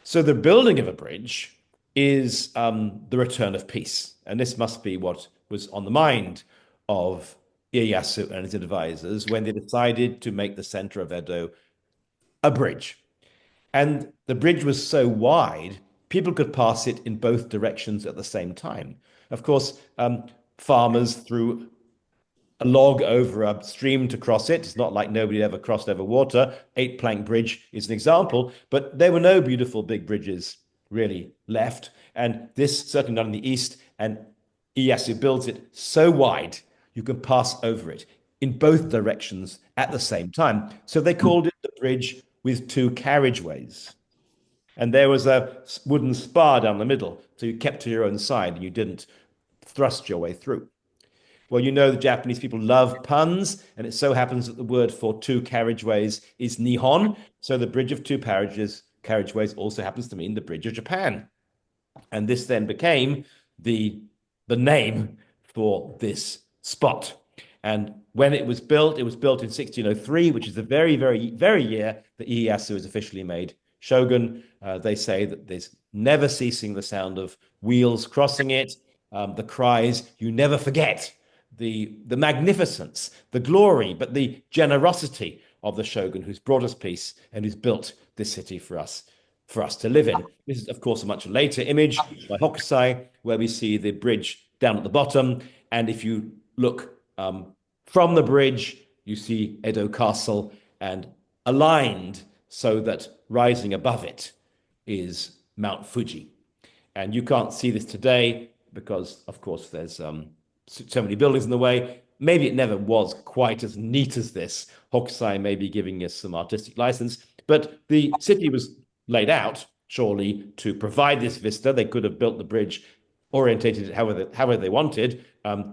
So the building of a bridge is the return of peace. And this must be what was on the mind of Ieyasu and his advisors when they decided to make the center of Edo a bridge. And the bridge was so wide, people could pass it in both directions at the same time. Of course, farmers threw a log over a stream to cross it. It's not like nobody ever crossed over water. 8-plank bridge is an example, but there were no beautiful big bridges really left. And this certainly not in the east. And Ieyasu builds it so wide, you can pass over it in both directions at the same time. So they called it the bridge with 2 carriageways. And there was a wooden spar down the middle, so you kept to your own side and you didn't thrust your way through. Well, you know the Japanese people love puns, and it so happens that the word for 2 carriageways is nihon. So the bridge of 2 carriageways also happens to mean the bridge of Japan. And this then became the name for this spot. And when it was built in 1603, which is the very, very, very year that Ieyasu is officially made shogun. They say that there's never ceasing the sound of wheels crossing it, the cries, you never forget the magnificence, the glory, but the generosity of the shogun who's brought us peace and who's built this city for us to live in. This is, of course, a much later image by Hokusai, where we see the bridge down at the bottom. And if you look from the bridge, you see Edo Castle, and aligned so that rising above it is Mount Fuji. And you can't see this today because, of course, there's so many buildings in the way. Maybe it never was quite as neat as this. Hokusai may be giving us some artistic license, but the city was laid out, surely, to provide this vista. They could have built the bridge, orientated it however they wanted.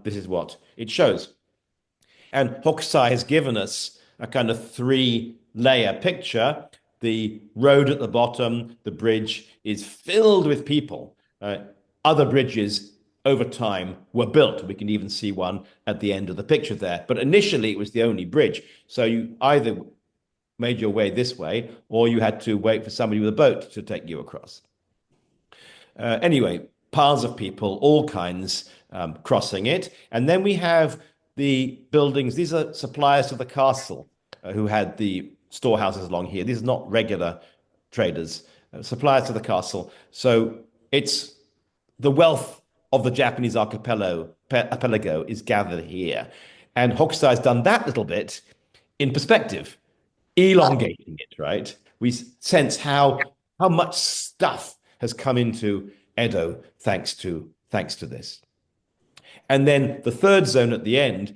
This is what it shows. And Hokusai has given us a kind of 3-layer picture. The road at the bottom, the bridge is filled with people. Other bridges over time were built. We can even see one at the end of the picture there. But initially, it was the only bridge. So you either made your way this way, or you had to wait for somebody with a boat to take you across. Anyway, piles of people, all kinds, crossing it. And then we have the buildings. These are suppliers to the castle who had the storehouses along here. These are not regular traders, suppliers to the castle. So it's the wealth of the Japanese archipelago is gathered here. And Hokusai has done that little bit in perspective, elongating it, right? We sense how much stuff has come into Edo thanks to this. And then the third zone at the end,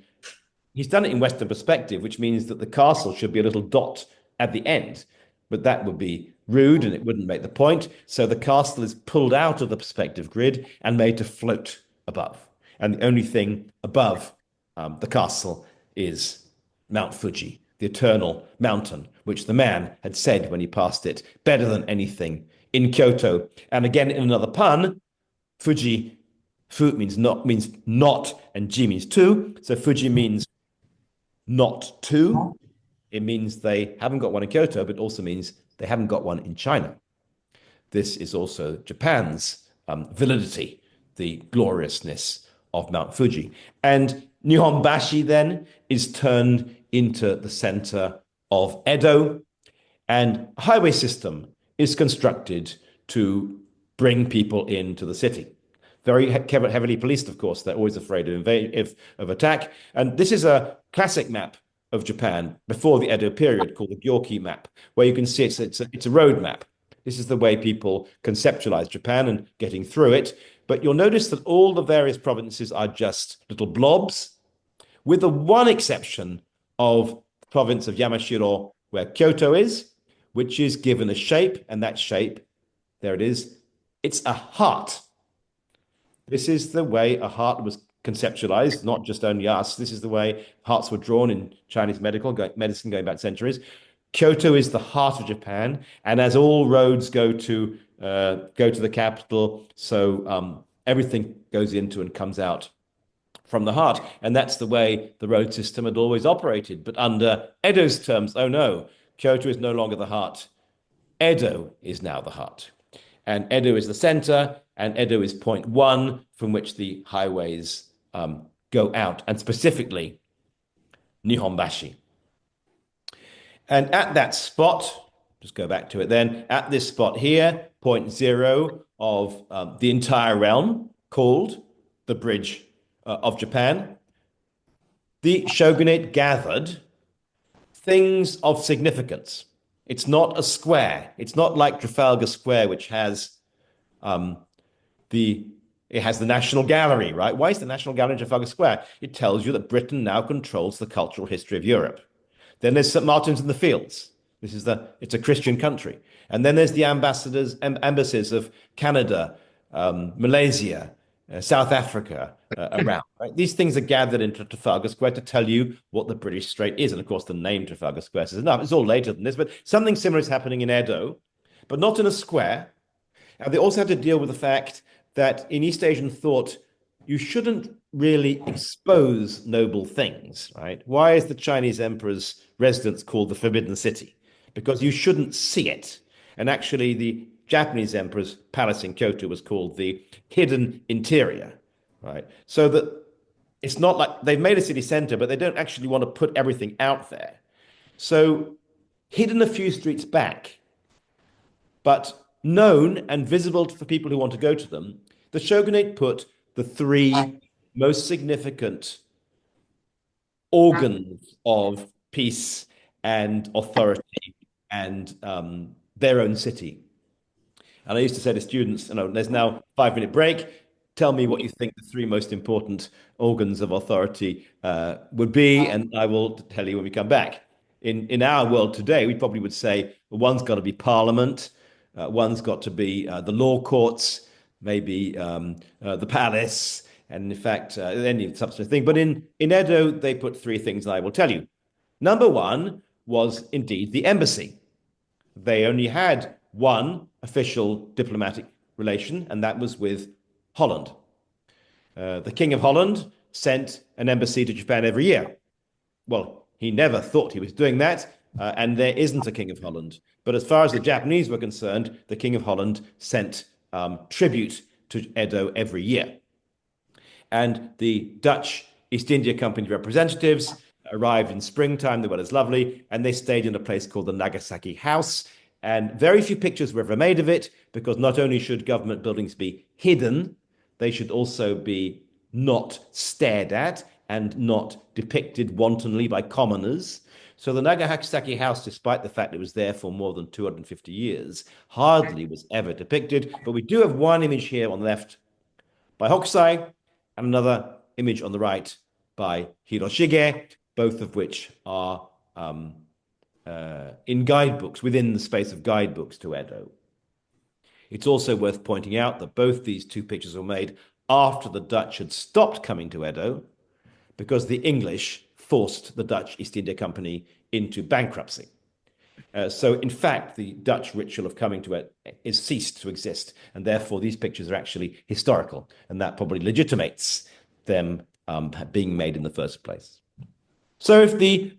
he's done it in Western perspective, which means that the castle should be a little dot at the end, but that would be rude and it wouldn't make the point. So the castle is pulled out of the perspective grid and made to float above. And the only thing above the castle is Mount Fuji, the eternal mountain, which the man had said when he passed it, better than anything in Kyoto. And again, in another pun, Fuji, Fu means not, and Ji means two. So Fuji means not two. It means they haven't got one in Kyoto, but also means they haven't got one in China. This is also Japan's validity, the gloriousness of Mount Fuji. And Nihonbashi then is turned into the center of Edo, and a highway system is constructed to bring people into the city. Very heavily policed, of course. They're always afraid of attack. And this is a classic map of Japan before the Edo period called the Gyoki map, where you can see it's a road map. This is the way people conceptualize Japan and getting through it. But you'll notice that all the various provinces are just little blobs, with the one exception of province of Yamashiro, where Kyoto is, which is given a shape, and that shape, there it is, it's a heart. This is the way a heart was conceptualized, not just only us. This is the way hearts were drawn in Chinese medicine going back centuries. Kyoto is the heart of Japan, and as all roads go to the capital, so everything goes into and comes out from the heart, and that's the way the road system had always operated. But under Edo's terms, oh no, Kyoto is no longer the heart. Edo is now the heart, and Edo is the center, and Edo is point one from which the highways go out, and specifically Nihonbashi. And at that spot, just go back to it then, at this spot here, point zero of the entire realm, called the Bridge of Japan, the shogunate gathered things of significance. It's not a square. It's not like Trafalgar Square, which has the National Gallery, right? Why is the National Gallery in Trafalgar Square? It tells you that Britain now controls the cultural history of Europe. Then there's St. Martin's in the Fields. It's a Christian country. And then there's the embassies of Canada, Malaysia, South Africa around. Right? These things are gathered into Trafalgar Square to tell you what the British Strait is. And of course, the name Trafalgar Square says enough. It's all later than this, but something similar is happening in Edo, but not in a square. And they also have to deal with the fact that in East Asian thought, you shouldn't really expose noble things, right? Why is the Chinese emperor's residence called the Forbidden City? Because you shouldn't see it. And actually, the Japanese emperor's palace in Kyoto was called the Hidden Interior, right? So that it's not like they've made a city center, but they don't actually want to put everything out there. So hidden a few streets back, but known and visible for people who want to go to them, the shogunate put the three most significant organs of peace and authority and their own city. And I used to say to students, there's now a 5-minute break. Tell me what you think the three most important organs of authority would be, and I will tell you when we come back. In our world today, we probably would say, well, one's got to be Parliament, one's got to be the law courts, maybe the palace, and in fact, any substantive thing. But in Edo, they put three things, and I will tell you. Number one was indeed the embassy. They only had one official diplomatic relation, and that was with Holland. The King of Holland sent an embassy to Japan every year. Well, he never thought he was doing that, and there isn't a King of Holland. But as far as the Japanese were concerned, the King of Holland sent tribute to Edo every year. And the Dutch East India Company representatives arrived in springtime. The weather's lovely, and they stayed in a place called the Nagasaki House. And very few pictures were ever made of it, because not only should government buildings be hidden, they should also be not stared at and not depicted wantonly by commoners. So the Nagasaki House, despite the fact it was there for more than 250 years, hardly was ever depicted. But we do have one image here on the left by Hokusai, and another image on the right by Hiroshige, both of which are in guidebooks, within the space of guidebooks to Edo. It's also worth pointing out that both these two pictures were made after the Dutch had stopped coming to Edo, because the English forced the Dutch East India Company into bankruptcy. So in fact, the Dutch ritual of coming to it is ceased to exist, and therefore these pictures are actually historical, and that probably legitimates them being made in the first place. So if the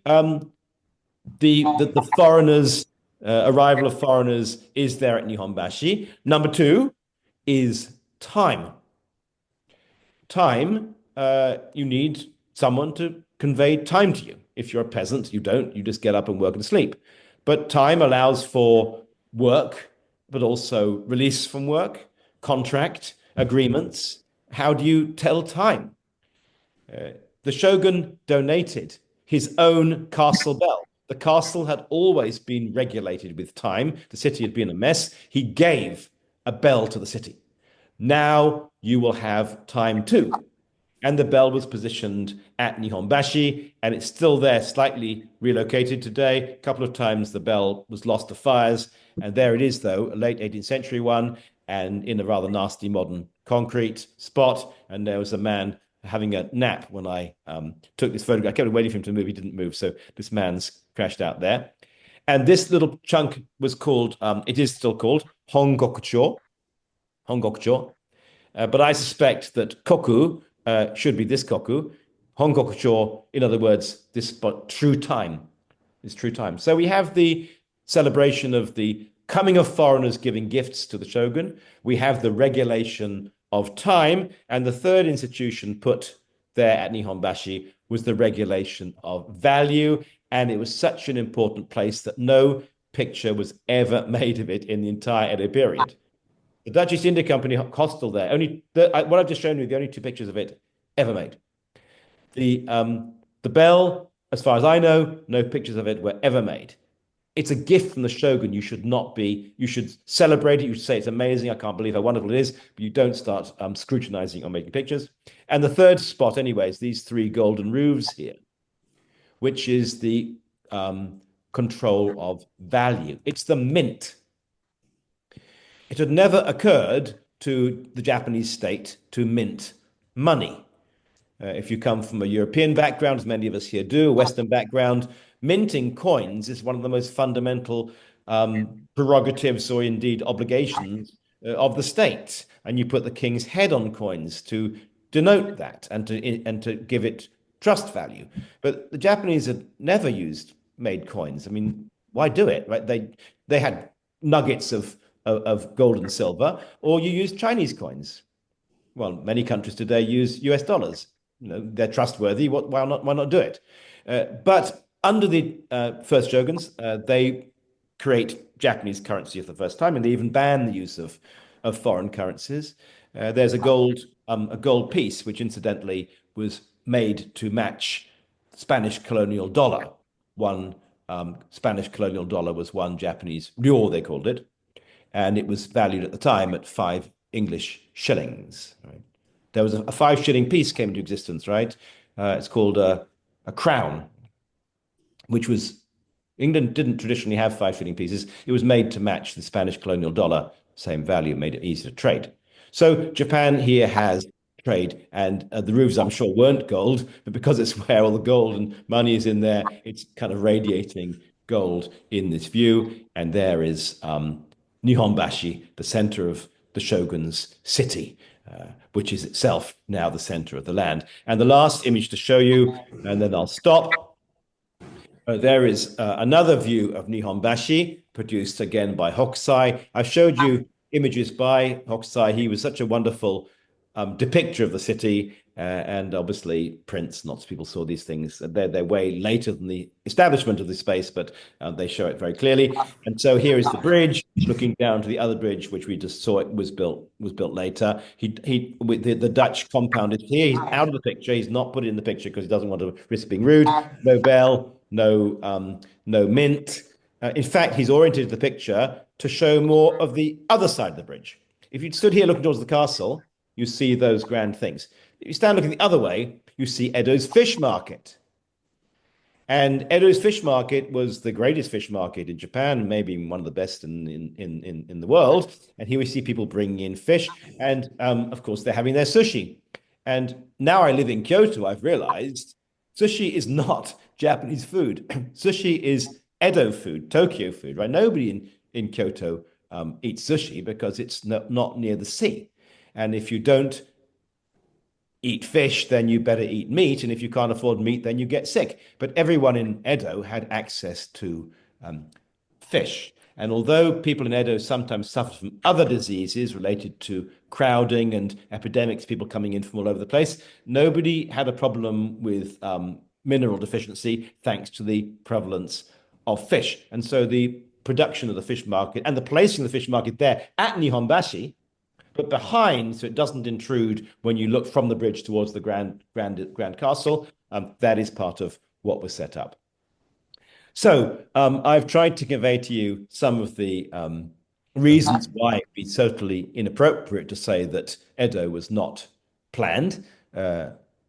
foreigners, arrival of foreigners is there at Nihonbashi, number two is time. Time, you need someone to convey time to you. If you're a peasant, you don't, you just get up and work and sleep. But time allows for work, but also release from work, contract, agreements. How do you tell time? The shogun donated his own castle bell. The castle had always been regulated with time. The city had been a mess. He gave a bell to the city. Now you will have time too. And the bell was positioned at Nihonbashi, and it's still there, slightly relocated today. A couple of times the bell was lost to fires, and there it is, though, a late 18th century one, and in a rather nasty modern concrete spot. And there was a man having a nap when I took this photograph. I kept waiting for him to move. He didn't move, so this man's crashed out there. And this little chunk was called, it is still called Hongokucho. Hongokucho. But I suspect that koku should be this koku. Hongokucho, in other words, this true time. Is true time. So we have the celebration of the coming of foreigners giving gifts to the shogun. We have the regulation of time. And the third institution put there at Nihonbashi was the regulation of value. And it was such an important place that no picture was ever made of it in the entire Edo period. The Dutch East India Company hostel there, what I've just shown you, the only two pictures of it ever made. The bell, as far as I know, no pictures of it were ever made. It's a gift from the shogun. You should celebrate it. You should say it's amazing. I can't believe how wonderful it is, but you don't start scrutinizing or making pictures. And the third spot, anyways, these three golden roofs here, which is the control of value. It's the mint. It had never occurred to the Japanese state to mint money. If you come from a European background, as many of us here do, a Western background, minting coins is one of the most fundamental prerogatives or indeed obligations of the state. And you put the king's head on coins to denote that and to give it trust value. But the Japanese had never made coins. I mean, why do it? Right? They had nuggets of gold and silver, or you use Chinese coins. Well, many countries today use US dollars. They're trustworthy. Why not do it? But under the first shoguns, they create Japanese currency for the first time, and they even ban the use of foreign currencies. There's a gold piece, which incidentally was made to match Spanish colonial dollar. One Spanish colonial dollar was one Japanese ryo, they called it, and it was valued at the time at 5 English shillings. Right? There was a 5-shilling piece came into existence, right? It's called a crown, which was, England didn't traditionally have 5-shilling pieces. It was made to match the Spanish colonial dollar, same value, made it easy to trade. So Japan here has trade, and the roofs, I'm sure, weren't gold, but because it's where all the gold and money is in there, it's kind of radiating gold in this view. And there is Nihonbashi, the center of the shogun's city, which is itself now the center of the land. And the last image to show you, and then I'll stop. There is another view of Nihonbashi, produced again by Hokusai. I showed you images by Hokusai. He was such a wonderful depictor of the city, and obviously prints. Lots of people saw these things. They're way later than the establishment of the space, but they show it very clearly. And so here is the bridge, looking down to the other bridge, which we just saw. It was built later. With the Dutch compound is here. He's out of the picture. He's not put it in the picture because he doesn't want to risk being rude. No bell, no mint. In fact, he's oriented the picture to show more of the other side of the bridge. If you'd stood here looking towards the castle, you see those grand things. If you stand looking the other way, you see Edo's fish market. And Edo's fish market was the greatest fish market in Japan, maybe one of the best in the world. And here we see people bringing in fish. And of course, they're having their sushi. And now I live in Kyoto, I've realized sushi is not Japanese food. Sushi is Edo food, Tokyo food, right? Nobody in Kyoto eats sushi because it's not near the sea. And if you don't eat fish, then you better eat meat. And if you can't afford meat, then you get sick. But everyone in Edo had access to fish. And although people in Edo sometimes suffered from other diseases related to crowding and epidemics, people coming in from all over the place, nobody had a problem with mineral deficiency thanks to the prevalence of fish. And so the production of the fish market and the placing of the fish market there at Nihonbashi, but behind, so it doesn't intrude when you look from the bridge towards the grand castle, that is part of what was set up. So I've tried to convey to you some of the reasons why it'd be totally inappropriate to say that Edo was not planned.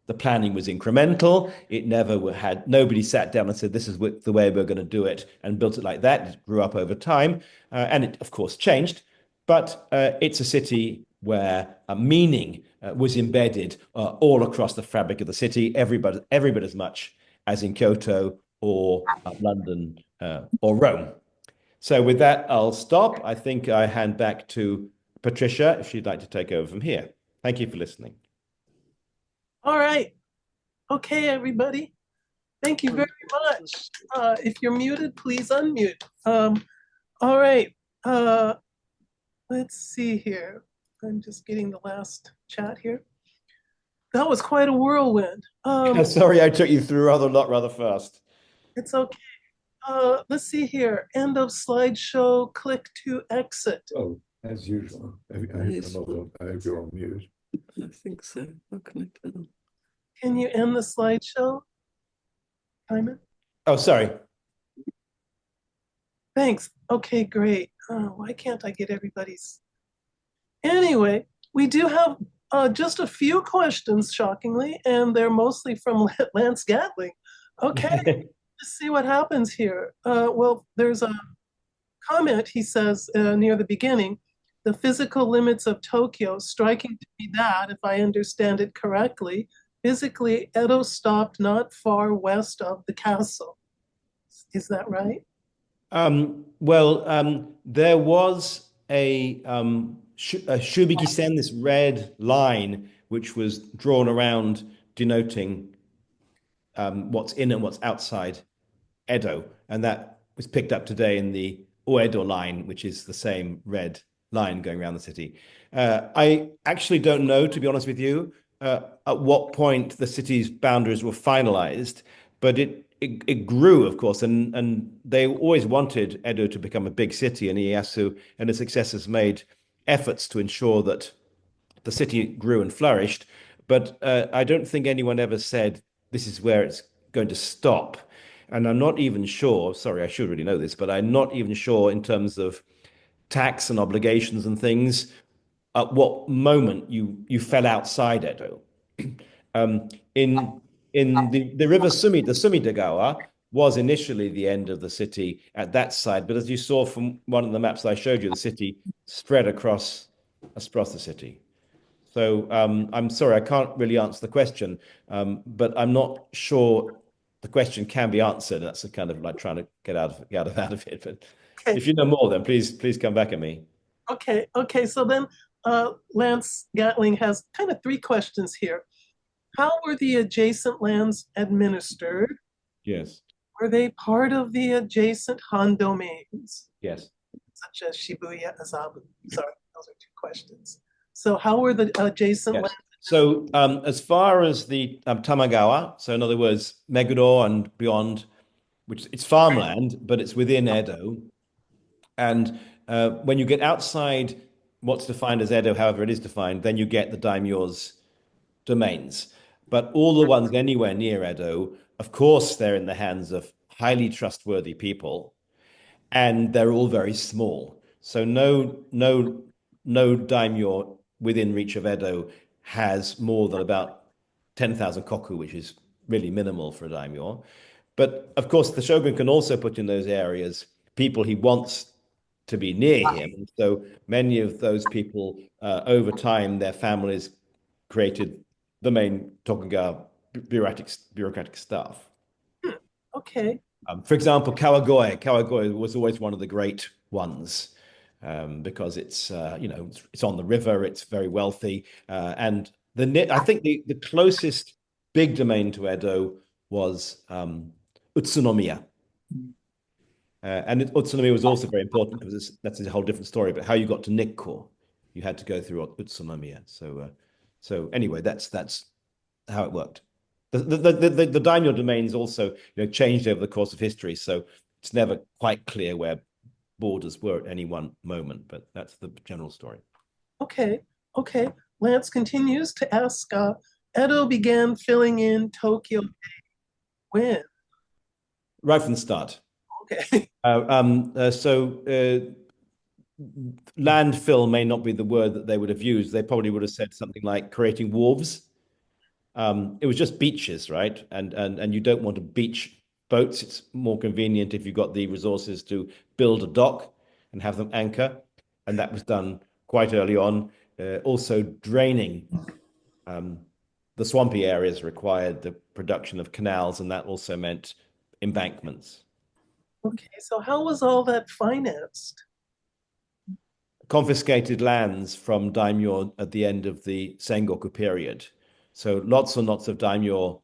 The planning was incremental. It never had, nobody sat down and said, this is the way we're going to do it and built it like that. It grew up over time. And it, of course, changed. But it's a city where meaning was embedded all across the fabric of the city, every bit as much as in Kyoto or London or Rome. So with that, I'll stop. I think I hand back to Patricia if she'd like to take over from here. Thank you for listening. All right. Okay, everybody. Thank you very much. If you're muted, please unmute. All right. Let's see here. I'm just getting the last chat here. That was quite a whirlwind. Sorry, I took you through rather fast. It's okay. Let's see here. End of slideshow. Click to exit. Oh, as usual. I hope you're on mute. I think so. How can I tell? Can you end the slideshow, Timon? Oh, sorry. Thanks. Okay, great. Why can't I get everybody's? Anyway, we do have just a few questions, shockingly, and they're mostly from Lance Gatling. Okay, let's see what happens here. Well, there's a comment, he says, near the beginning, the physical limits of Tokyo, striking to me that, if I understand it correctly, physically, Edo stopped not far west of the castle. Is that right? There was a Shubiki-sen, this red line, which was drawn around denoting what's in and what's outside Edo. And that was picked up today in the Oedo line, which is the same red line going around the city. I actually don't know, to be honest with you, at what point the city's boundaries were finalized, but it grew, of course, and they always wanted Edo to become a big city, and Ieyasu and his successors made efforts to ensure that the city grew and flourished. But I don't think anyone ever said this is where it's going to stop. And I'm not even sure, sorry, I should really know this, but I'm not even sure in terms of tax and obligations and things, at what moment you fell outside Edo. In the river Sumi, the Sumidagawa was initially the end of the city at that side, but as you saw from one of the maps I showed you, the city spread across the city. So I'm sorry, I can't really answer the question, but I'm not sure the question can be answered. That's the kind of like trying to get out of it. But Okay. if you know more, then please come back at me. Okay. So then Lance Gatling has kind of three questions here. How were the adjacent lands administered? Yes. Were they part of the adjacent Han domains, Yes. such as Shibuya, Azabu? Sorry, those are two questions. So how were the adjacent Yes. lands? So as far as the Tamagawa, so in other words, Meguro and beyond, which it's farmland, but it's within Edo. And when you get outside what's defined as Edo, however it is defined, then you get the daimyo's domains. But all the ones anywhere near Edo, of course, they're in the hands of highly trustworthy people, and they're all very small. So no daimyo within reach of Edo has more than about 10,000 koku, which is really minimal for a daimyo. But of course, the shogun can also put in those areas people he wants to be near him. And so many of those people, over time, their families created the main Tokugawa bureaucratic staff. Okay. For example, Kawagoe was always one of the great ones because it's it's on the river, it's very wealthy, and I think the closest big domain to Edo was Utsunomiya. And Utsunomiya was also very important because that's a whole different story. But how you got to Nikko, you had to go through Utsunomiya. So anyway, that's how it worked. The daimyo domains also changed over the course of history, so it's never quite clear where borders were at any one moment. But that's the general story. Okay. Lance continues to ask, Edo began filling in Tokyo when? Right from the start. Okay. Landfill may not be the word that they would have used. They probably would have said something like creating wharves. it was just beaches, right? And you don't want to beach boats. It's more convenient if you've got the resources to build a dock and have them anchor. And that was done quite early on. Also, draining the swampy areas required the production of canals, and that also meant embankments. Okay, so how was all that financed? Confiscated lands from daimyo at the end of the Sengoku period. So lots and lots of daimyo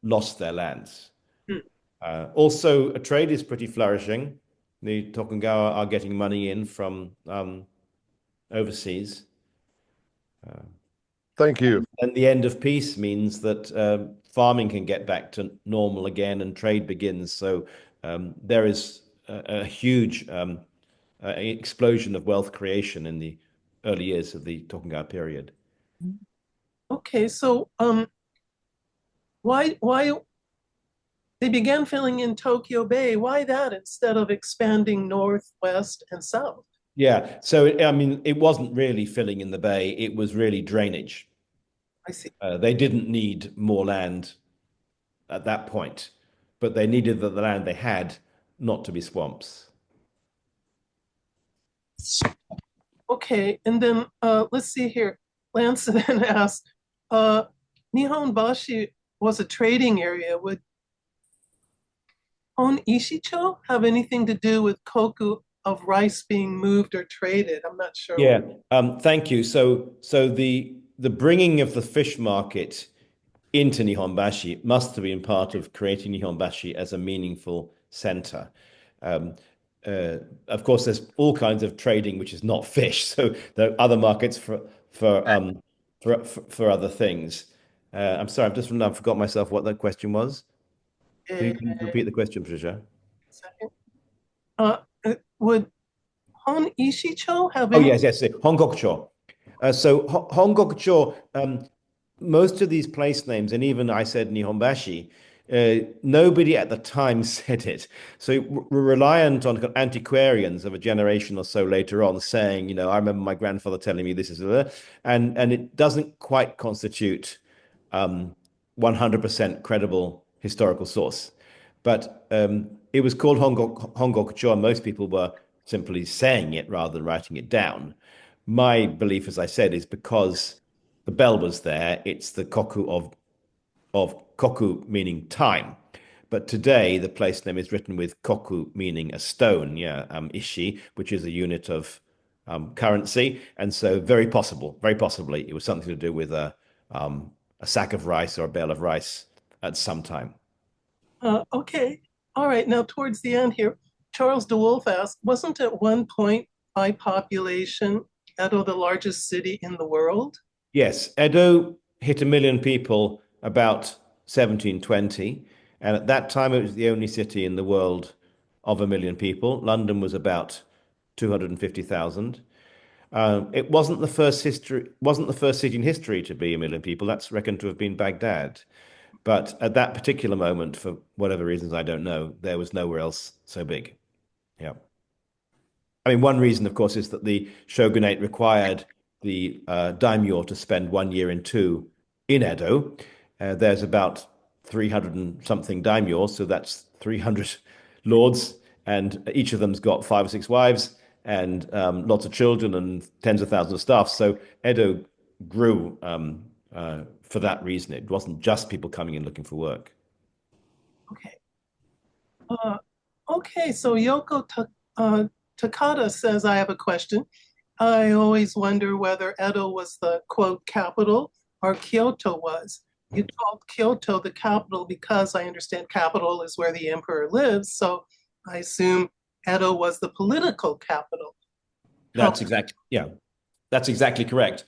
lost their lands. Also, trade is pretty flourishing. The Tokugawa are getting money in from overseas. Thank you. And the end of peace means that farming can get back to normal again and trade begins. So there is a huge explosion of wealth creation in the early years of the Tokugawa period. Okay, so why they began filling in Tokyo Bay? Why that instead of expanding north, west, and south? Yeah, so I mean, it wasn't really filling in the bay; it was really drainage. I see. They didn't need more land at that point, but they needed the land they had not to be swamps. Okay, and then let's see here. Lance then asked, Nihonbashi was a trading area. Would Hon Ishicho have anything to do with koku of rice being moved or traded? I'm not sure. Yeah, thank you. So the bringing of the fish market into Nihonbashi must have been part of creating Nihonbashi as a meaningful center. Of course, there's all kinds of trading which is not fish, so there are other markets for other things. I'm sorry, I've forgot myself what that question was. Can you repeat the question, Patricia? Second. Would Hon Ishicho have Oh, any? yes, Hongokucho. So Hongokucho, most of these place names, and even I said Nihonbashi, nobody at the time said it. So we're reliant on antiquarians of a generation or so later on saying, you know, I remember my grandfather telling me this is, and it doesn't quite constitute 100% credible historical source. But it was called Hongokucho, and most people were simply saying it rather than writing it down. My belief, as I said, is because the bell was there, it's the koku of koku meaning time. But today, the place name is written with koku meaning a stone, ishi, which is a unit of currency. And so very possibly, it was something to do with a sack of rice or a bale of rice at some time. Okay. All right. Now, towards the end here, Charles DeWolf asked, wasn't at one point by population Edo the largest city in the world? Yes, Edo hit 1 million people about 1720. And at that time, it was the only city in the world of 1 million people. London was about 250,000. It wasn't the first city in history to be 1 million people. That's reckoned to have been Baghdad. But at that particular moment, for whatever reasons I don't know, there was nowhere else so big. Yeah. I mean, one reason, of course, is that the shogunate required the daimyo to spend 1 year in two in Edo. There's about 300 and something daimyo, so that's 300 lords, and each of them's got 5 or 6 wives and lots of children and tens of thousands of staff. So Edo grew for that reason. It wasn't just people coming in looking for work. Okay. Okay, so Takata says, I have a question. I always wonder whether Edo was the, quote, capital or Kyoto was. You called Kyoto the capital because I understand capital is where the emperor lives. So I assume Edo was the political capital. That's exactly correct.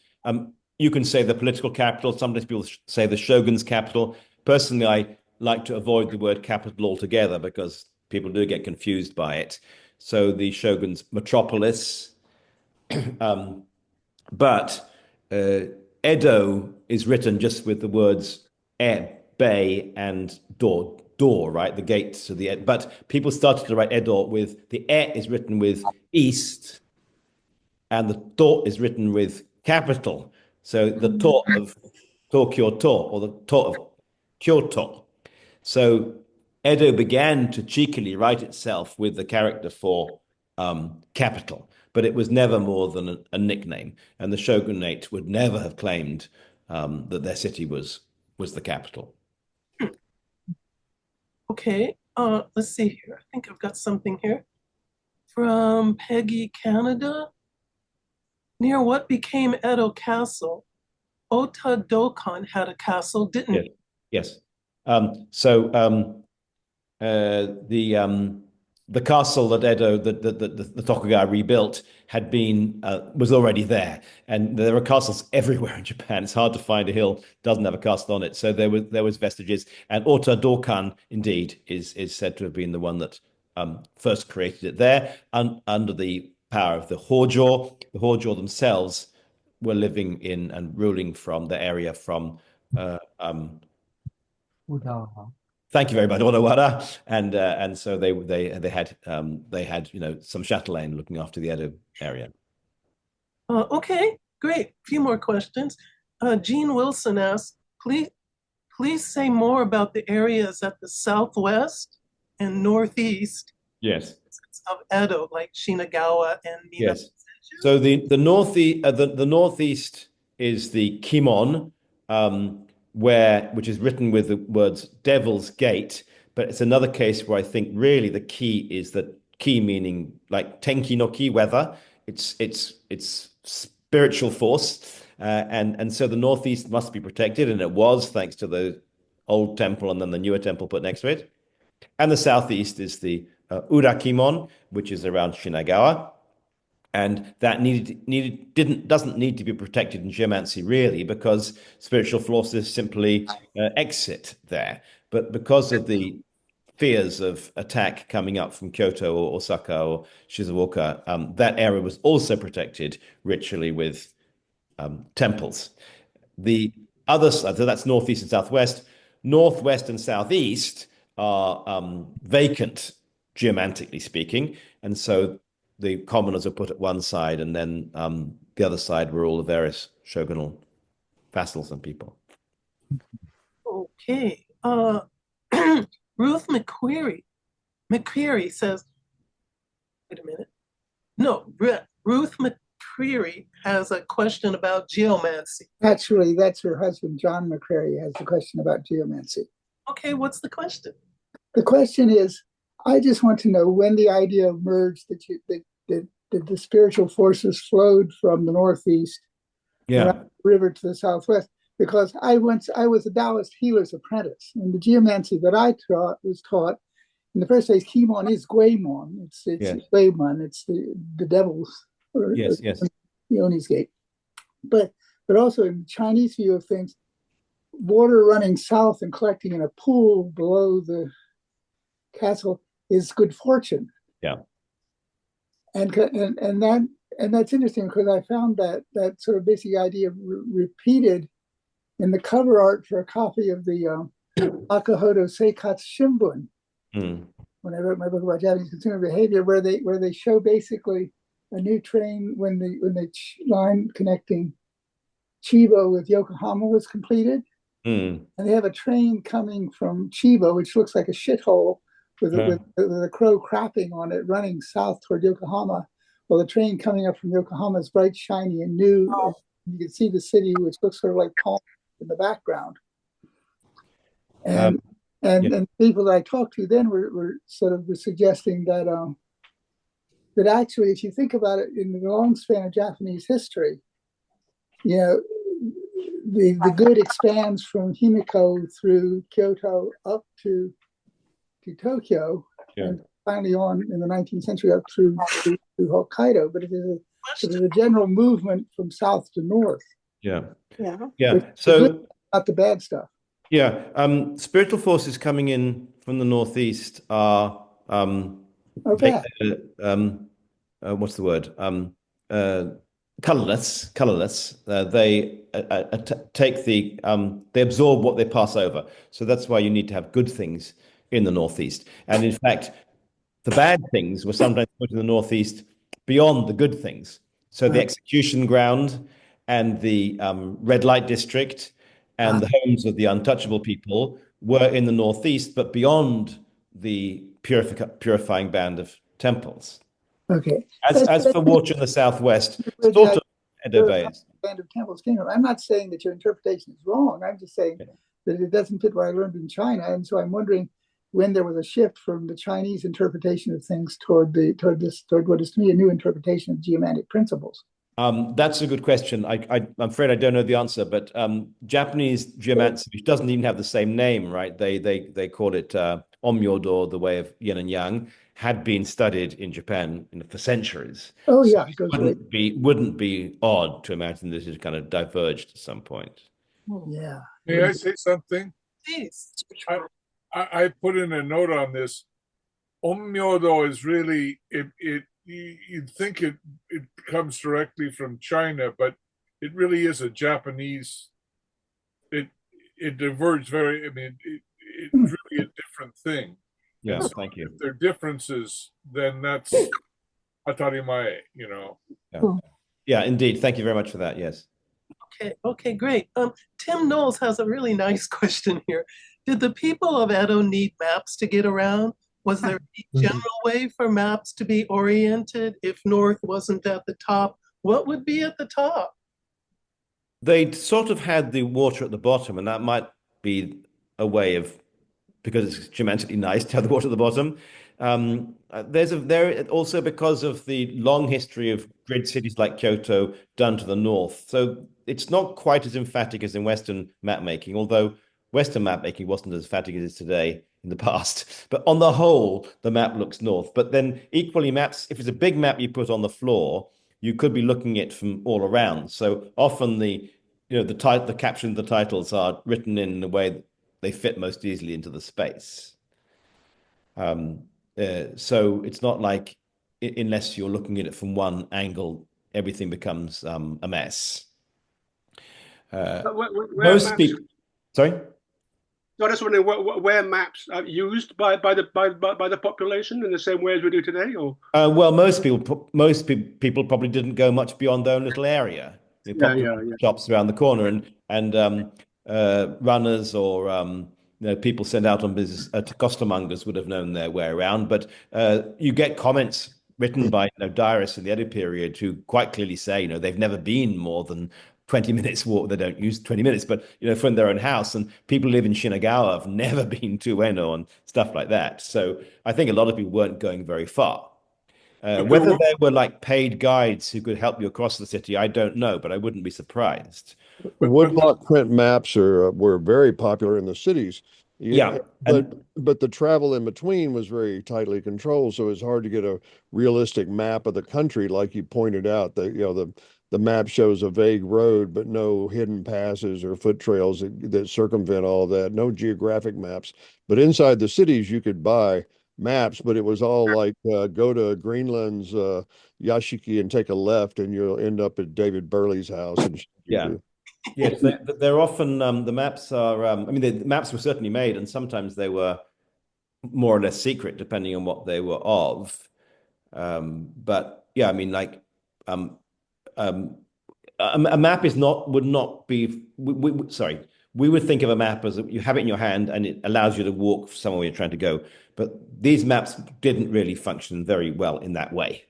You can say the political capital. Sometimes people say the shogun's capital. Personally, I like to avoid the word capital altogether because people do get confused by it. So the shogun's metropolis. But Edo is written just with the words bay and door, right? The gates to the but people started to write Edo with the is written with east, and the do is written with capital. So the to of Kyoto, or the To of Kyoto. So Edo began to cheekily write itself with the character for capital, but it was never more than a nickname, and the shogunate would never have claimed that their city was the capital. Okay, let's see here. I think I've got something here from Peggy Canada. Near what became Edo Castle, Otadokan had a castle, didn't he? Yes. So the castle that Edo, the Tokugawa rebuilt, had been was already there, and there are castles everywhere in Japan. It's hard to find a hill that doesn't have a castle on it. So there was vestiges, and Otadokan indeed is said to have been the one that first created it there, under the power of the Hojo. The Hojo themselves were living in and ruling from the area from. Thank you very much, Odawara, and so they had some chatelaine looking after the Edo area. Okay, great. A few more questions. Jean Wilson asks, please say more about the areas at the southwest and northeast. Yes. Of Edo, like Shinagawa and Minamoseju. Yes. So the northeast is the Kimon, which is written with the words Devil's Gate, but it's another case where I think really the key is that ki meaning like tenki no ki, weather. It's spiritual force, and so the northeast must be protected, and it was thanks to the old temple and then the newer temple put next to it. And the southeast is the Urakimon, which is around Shinagawa. And that doesn't need to be protected in geomancy, really, because spiritual forces simply exit there. But because of the fears of attack coming up from Kyoto or Osaka or Shizuoka, that area was also protected ritually with temples. The other side, so that's northeast and southwest. Northwest and southeast are vacant, geomantically speaking, and so the commoners are put at one side, and then the other side were all the various shogunal vassals and people. Okay. Ruth McQuarrie says, wait a minute. No, Ruth McQuarrie has a question about geomancy. Actually, that's her husband, John McCrary, has a question about geomancy. Okay, what's the question? The question is, I just want to know when the idea emerged that the spiritual forces flowed from the northeast around the river to the southwest. Because I was a Taoist healer's apprentice, and the geomancy that I was taught in the first place, Kimon is Guimon. It's Guimon. It's the devil's or Yoni's gate. But also in the Chinese view of things, water running south and collecting in a pool below the castle is good fortune. Yeah. And that's interesting because I found that sort of basic idea repeated in the cover art for a copy of the Akahodo Seikatsu Shimbun. When I wrote my book about Japanese consumer behavior, where they show basically a new train when the line connecting Chiba with Yokohama was completed. And they have a train coming from Chiba, which looks like a shithole, with a crow crapping on it, running south toward Yokohama. Well, the train coming up from Yokohama is bright, shiny, and new. And you can see the city, which looks sort of like palm in the background. And people that I talked to then were suggesting that that actually, if you think about it in the long span of Japanese history, the good expands from Himiko through Kyoto up to Tokyo, and finally on in the 19th century up through Hokkaido. But it is a general movement from south to north. Yeah. So not the bad stuff. Yeah. Spiritual forces coming in from the northeast are what's the word? Colorless. They take they absorb what they pass over. So that's why you need to have good things in the northeast. And in fact, the bad things were sometimes put in the northeast beyond the good things. So the execution ground and the red light district and the homes of the untouchable people were in the northeast, but beyond the purifying band of temples. Okay. As for water in the southwest, Where sort the of it obeys. band of temples came from. I'm not saying that your interpretation is wrong. I'm just saying that it doesn't fit what I learned in China. And so I'm wondering when there was a shift from the Chinese interpretation of things toward what is to me a new interpretation of geomantic principles. That's a good question. I'm afraid I don't know the answer, but Japanese geomancy, which doesn't even have the same name, right? They call it Onmyodo, the way of yin and yang, had been studied in Japan for centuries. Oh So yeah, it wouldn't be odd to imagine this has kind of diverged at some point. Yeah. May I say something? Please. I put in a note on this. Onmyodo is really you'd think it comes directly from China, but it really is a Japanese. It diverged very. I mean, it's really a different thing. Yeah, so thank you. If there are differences, then that's atarimae, you know. Yeah, indeed. Thank you very much for that. Yes. Okay, great. Tim Knowles has a really nice question here. Did the people of Edo need maps to get around? Was there a general way for maps to be oriented if north wasn't at the top? What would be at the top? They sort of had the water at the bottom, and that might be a way of, because it's geometrically nice to have the water at the bottom. There also because of the long history of grid cities like Kyoto done to the north. So it's not quite as emphatic as in Western map making, although Western map making wasn't as emphatic as it is today in the past. But on the whole, the map looks north. But then equally maps, if it's a big map you put on the floor, you could be looking at it from all around. So often the caption, the titles are written in a way that they fit most easily into the space. So it's not like, unless you're looking at it from one angle, everything becomes a mess. Most people, sorry. No, I just wondering where maps are used by the population in the same way as we do today, or well, most people probably didn't go much beyond their own little area. Shops around the corner, and runners or people sent out on business, costermongers would have known their way around. But you get comments written by diarists in the Edo period who quite clearly say they've never been more than 20 minutes walk. They don't use 20 minutes, but from their own house. And people who live in Shinagawa have never been to Ueno and stuff like that. So I think a lot of people weren't going very far. Whether there were like paid guides who could help you across the city, I don't know, but I wouldn't be surprised. Woodblock print maps were very popular in the cities. Yeah, but the travel in between was very tightly controlled, so it's hard to get a realistic map of the country, like you pointed out. The map shows a vague road, but no hidden passes or foot trails that circumvent all that. No geographic maps. But inside the cities, you could buy maps, but it was all like go to Greenland's Yashiki and take a left, and you'll end up at David Burley's house. Yes, they're often the maps are. I mean, the maps were certainly made, and sometimes they were more or less secret, depending on what they were of. But yeah, I mean, like a map would not be. We would think of a map as you have it in your hand and it allows you to walk somewhere you're trying to go. But these maps didn't really function very well in that way.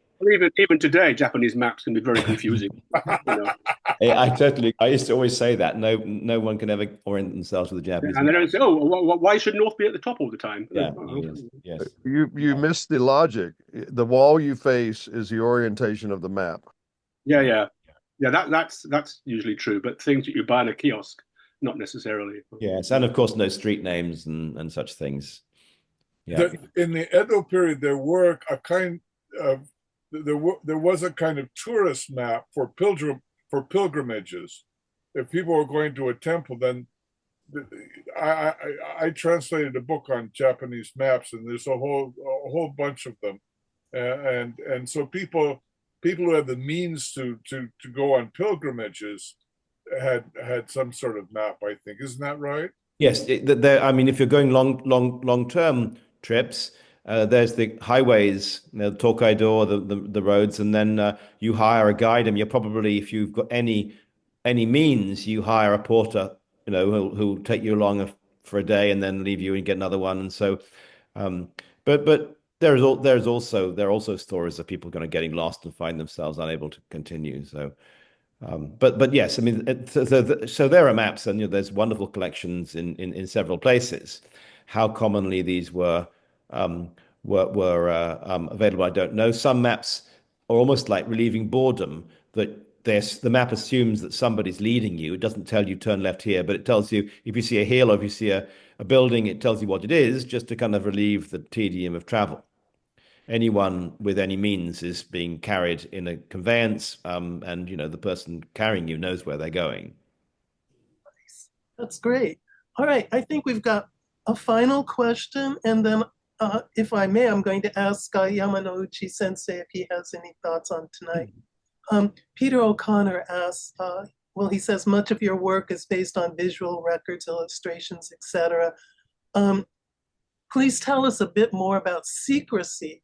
Even today, Japanese maps can be very confusing. I used to always say that no one can ever orient themselves with the Japanese. And they don't say, why should north be at the top all the time? Yeah, yes. You missed the logic. The wall you face is the orientation of the map. Yeah. That's usually true, but things that you buy in a kiosk, not necessarily. Yes, and of course, no street names and such things. Yeah. In the Edo period, there was a kind of tourist map for pilgrimages. If people were going to a temple, then I translated a book on Japanese maps, and there's a whole bunch of them, and so people who had the means to go on pilgrimages had some sort of map, I think. Isn't that right? Yes, I mean, if you're going long-term trips, there's the highways, Tokaido, the roads, and then you hire a guide, and you're probably, if you've got any means, you hire a porter who'll take you along for a day and then leave you and get another one. And so, but there are also stories of people kind of getting lost and find themselves unable to continue. So, but yes, I mean, so there are maps, and there's wonderful collections in several places. How commonly these were available, I don't know. Some maps are almost like relieving boredom, that the map assumes that somebody's leading you. It doesn't tell you turn left here, but it tells you if you see a hill or if you see a building, it tells you what it is, just to kind of relieve the tedium of travel. Anyone with any means is being carried in a conveyance, and the person carrying you knows where they're going. That's great. All right, I think we've got a final question, and then if I may, I'm going to ask Yamanouchi Sensei if he has any thoughts on tonight. Peter O'Connor asks, well, he says much of your work is based on visual records, illustrations, etc. Please tell us a bit more about secrecy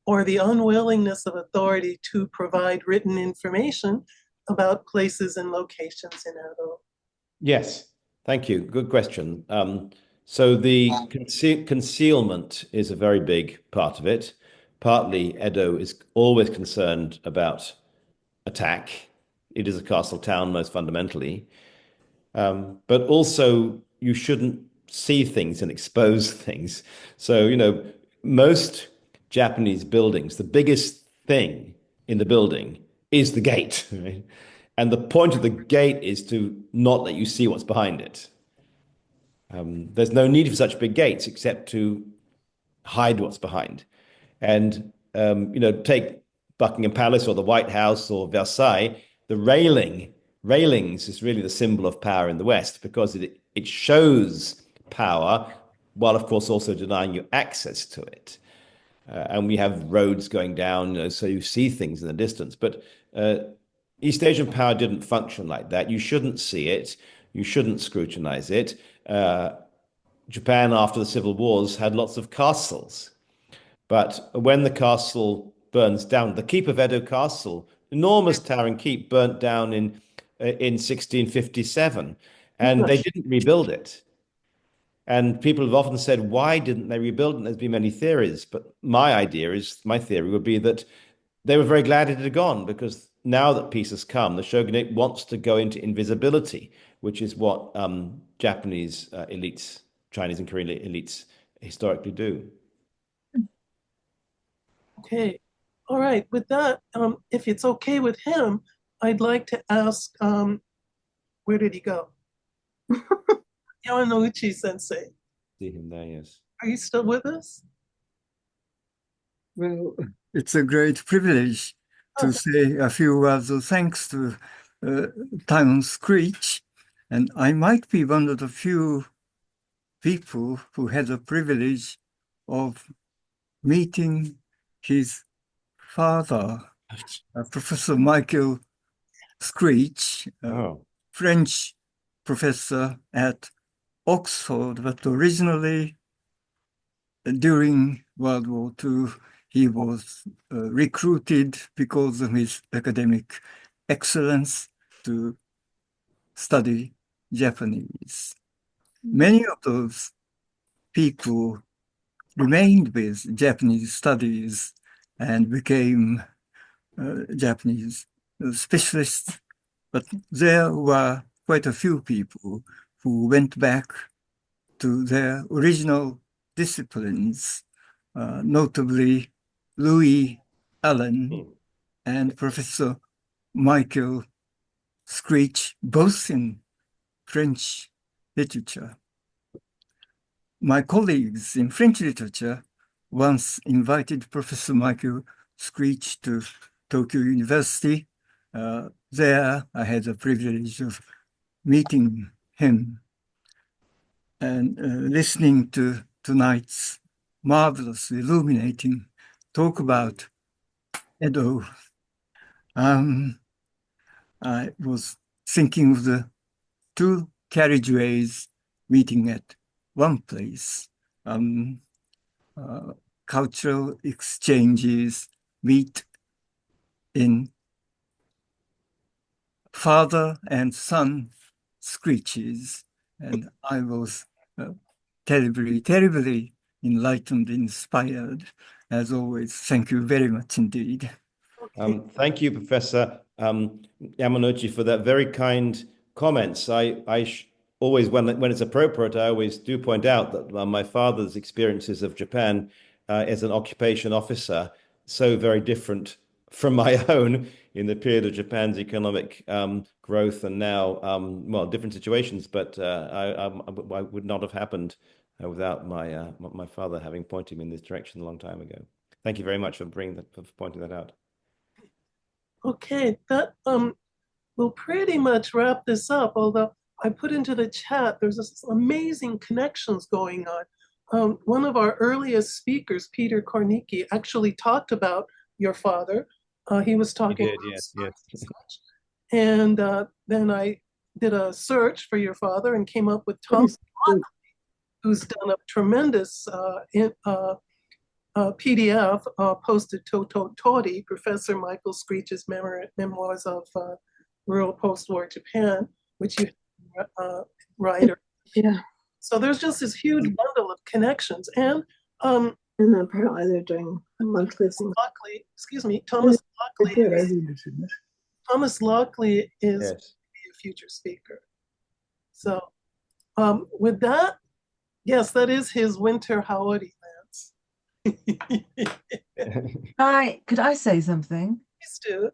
or the unwillingness of authority to provide written information about places and locations in Edo. Yes, thank you. Good question. So the concealment is a very big part of it. Partly, Edo is always concerned about attack. It is a castle town, most fundamentally. But also, you shouldn't see things and expose things. So, most Japanese buildings, the biggest thing in the building is the gate, right? And the point of the gate is to not let you see what's behind it. There's no need for such big gates except to hide what's behind. And, take Buckingham Palace or the White House or Versailles, the railings is really the symbol of power in the West, because it shows power while, of course, also denying you access to it. And we have roads going down, so you see things in the distance. But East Asian power didn't function like that. You shouldn't see it. You shouldn't scrutinize it. Japan, after the civil wars, had lots of castles. But when the castle burns down, the keep of Edo Castle, enormous towering keep, burnt down in 1657, and they didn't rebuild it. And people have often said, why didn't they rebuild it? There's been many theories, but my theory would be that they were very glad it had gone, because now that peace has come, the shogunate wants to go into invisibility, which is what Japanese elites, Chinese and Korean elites historically do. Okay, all right. With that, if it's okay with him, I'd like to ask, where did he go? Yamanouchi Sensei. See him there, yes. Are you still with us? Well, it's a great privilege to say a few words of thanks to Timon Screech. And I might be one of the few people who had the privilege of meeting his father, Professor Michael Screech, French professor at Oxford, but originally during World War II, he was recruited because of his academic excellence to study Japanese. Many of those people remained with Japanese studies and became Japanese specialists, but there were quite a few people who went back to their original disciplines, notably Louis Allen and Professor Michael Screech, both in French literature. My colleagues in French literature once invited Professor Michael Screech to Tokyo University. There, I had the privilege of meeting him and listening to tonight's marvelous, illuminating talk about Edo. I was thinking of the two carriageways meeting at one place. Cultural exchanges meet in father and son screeches, and I was terribly, terribly enlightened, inspired. As always, thank you very much indeed. Thank you, Professor Yamanouchi, for that very kind comments. Always, when it's appropriate, I always do point out that my father's experiences of Japan as an occupation officer, so very different from my own in the period of Japan's economic growth, and now, well, different situations, but I would not have happened without my father having pointed me in this direction a long time ago. Thank you very much for pointing that out. Okay, that will pretty much wrap this up, although I put into the chat, there's this amazing connections going on. One of our earliest speakers, Peter Kornicki, actually talked about your father. He was talking about and then I did a search for your father and came up with Tom Lockley, who's done a tremendous PDF posted to Totori, Professor Michael Screech's memoirs of rural post-war Japan, which you writer. Yeah. So there's just this huge bundle of connections, and apparently they're doing a monthly thing. Lockley, excuse me, Thomas Lockley. Thomas Lockley is a future speaker. So with that, yes, that is his winter howdy, Lance. Hi, could I say something? Please do.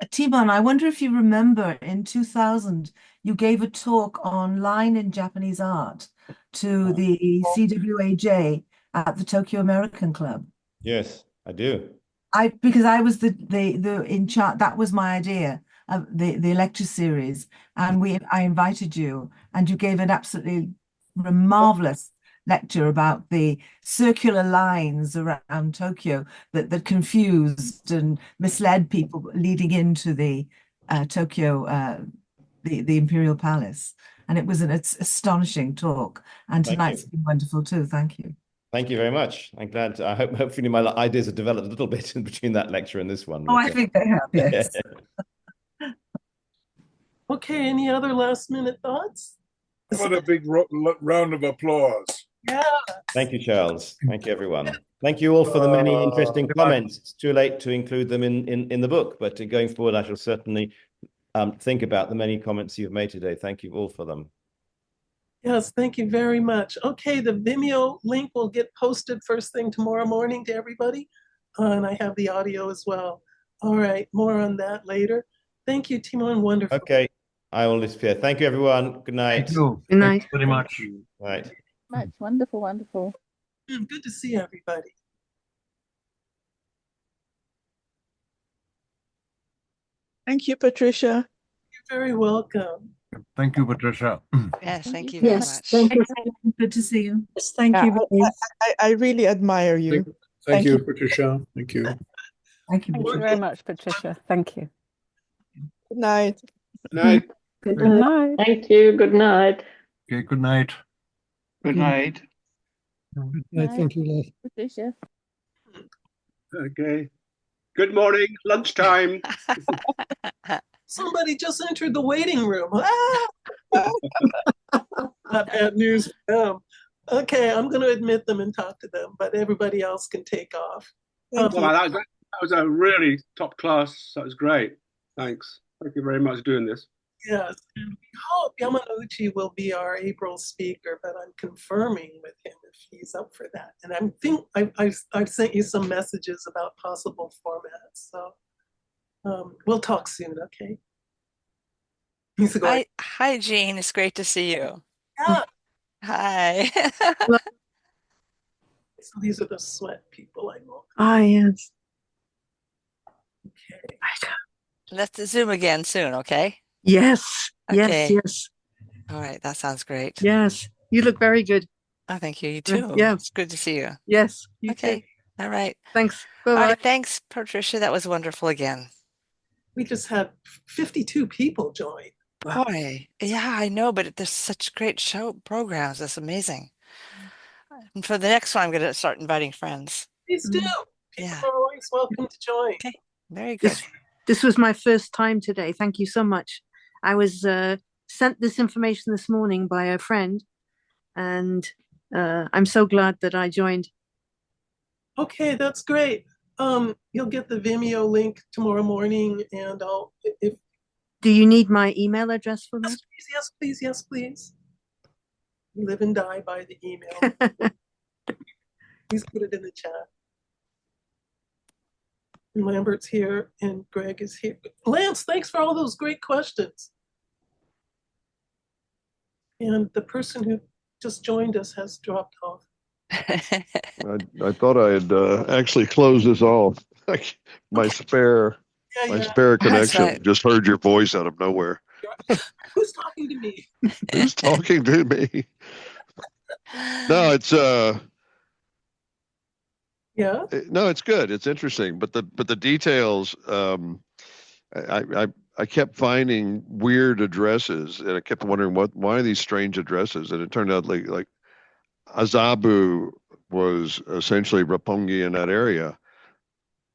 Timon, I wonder if you remember in 2000, you gave a talk online in Japanese art to the CWAJ at the Tokyo American Club. Yes, I do. Because I was the in charge. That was my idea of the lecture series, and I invited you, and you gave an absolutely marvelous lecture about the circular lines around Tokyo that confused and misled people leading into the Tokyo, the Imperial Palace. And it was an astonishing talk. And tonight's been wonderful too. Thank you. Thank you very much. I'm glad. I hope hopefully my ideas have developed a little bit in between that lecture and this one. Oh, I think they have, yes. Okay, any other last minute thoughts? What a big round of applause. Yeah. Thank you, Charles. Thank you, everyone. Thank you all for the many interesting comments. It's too late to include them in the book, but going forward, I shall certainly think about the many comments you've made today. Thank you all for them. Yes, thank you very much. Okay, the Vimeo link will get posted first thing tomorrow morning to everybody. And I have the audio as well. All right, more on that later. Thank you, Timon. Wonderful. Okay, I will disappear. Thank you, everyone. Good night. Thank you. Good night. Thank you very much. Right. Much. Wonderful, wonderful. Good to see everybody. Thank you, Patricia. You're very welcome. Thank you, Patricia. Yes, thank you very much. Thank you. Good to see you. Yes, thank you. I really admire you. Thank you, Patricia. Thank you. Thank you. Thank you very much, Patricia. Thank you. Good night. Good night. Good Good night. Thank you. Good night. Okay, good night. Good night. Thank you, Patricia. Okay. Good morning. Lunchtime. Somebody just entered the waiting room. Ah! Not bad news for them. Okay, I'm going to admit them and talk to them, but everybody else can take off. Well, that was a really top class. That was great. Thanks. Thank you very much for doing this. Yes, and we hope Yamanouchi will be our April speaker, but I'm confirming with him if he's up for that. And I've sent you some messages about possible formats, so we'll talk soon, okay? Hi, Jean. It's great to see you. Yeah. Hi. So these are the sweat people I know. Ah, yes. Okay. Let's Zoom again soon, okay? Yes, Okay. yes. All right, that sounds great. Yes. You look very good. Oh, thank you. You too. Yeah. It's good to see you. Yes. You Okay. too. All right. Thanks. All Bye-bye. right. Thanks, Patricia. That was wonderful again. We just had 52 people join. Boy, yeah, I know, but there's such great show programs. That's amazing. And for the next one, I'm going to start inviting friends. Please do. People Yeah. are always welcome to join. Okay. Very good. This was my first time today. Thank you so much. I was sent this information this morning by a friend, and I'm so glad that I joined. Okay, that's great. You'll get the Vimeo link tomorrow morning, and if Do you need my email address for that? yes, please, yes, please. You live and die by the email. Please put it in the chat. And Lambert's here, and Greg is here. Lance, thanks for all those great questions. And the person who just joined us has dropped off. I thought I had actually closed this off. My spare connection. right. Just heard your voice out of nowhere. Who's talking to me? Who's talking to me? No, it's yeah. No, it's good. It's interesting, but the details. I kept finding weird addresses, and I kept wondering why are these strange addresses, and it turned out like Azabu was essentially Roppongi in that area,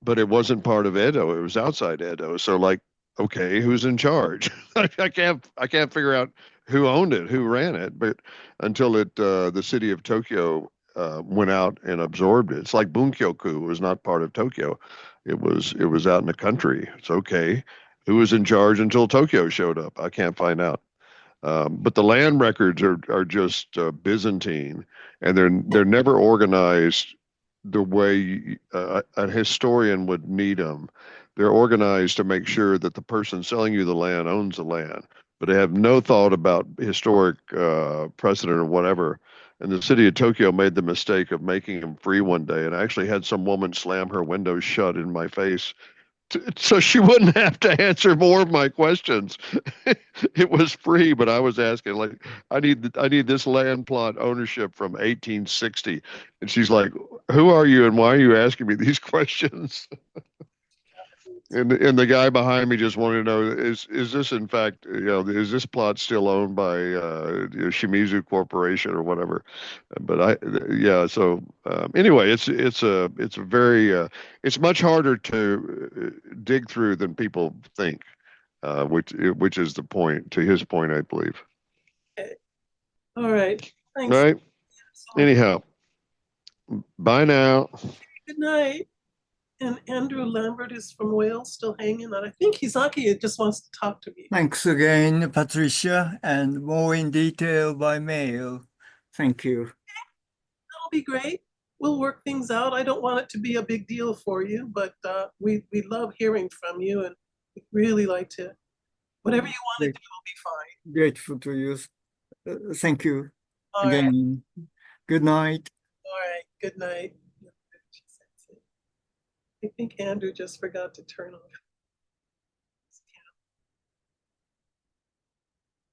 but it wasn't part of Edo. It was outside Edo. So like, okay, who's in charge? I can't figure out who owned it, who ran it, but until the city of Tokyo went out and absorbed it. It's like Bunkyoku was not part of Tokyo. It was out in the country. It's okay. Who was in charge until Tokyo showed up? I can't find out. But the land records are just Byzantine, and they're never organized the way a historian would need them. They're organized to make sure that the person selling you the land owns the land, but they have no thought about historic precedent or whatever. And the city of Tokyo made the mistake of making them free one day, and I actually had some woman slam her window shut in my face so she wouldn't have to answer more of my questions. It was free, but I was asking, like, I need this land plot ownership from 1860, and she's like, "Who are you, and why are you asking me these questions?" And the guy behind me just wanted to know, is this in fact, is this plot still owned by Shimizu Corporation or whatever? But so anyway, it's a very it's much harder to dig through than people think, which is the point, to his point, I believe. Okay. All right. Thanks. All right. Anyhow, bye now. Good night. And Andrew Lambert is from Wales, still hanging on. I think Hizaki just wants to talk to me. Thanks again, Patricia, and more in detail by mail. Thank you. That'll be great. We'll work things out. I don't want it to be a big deal for you, but we love hearing from you, and we'd really like to, whatever you want to do will be fine. Grateful to you. Thank you All again. Right. Good night. All right. Good night. I think Andrew just forgot to turn off his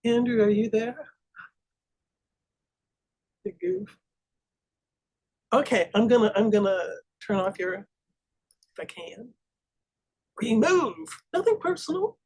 camera. Andrew, are you there? The goof. Okay, I'm gonna turn off your, if I can. Remove. Nothing personal.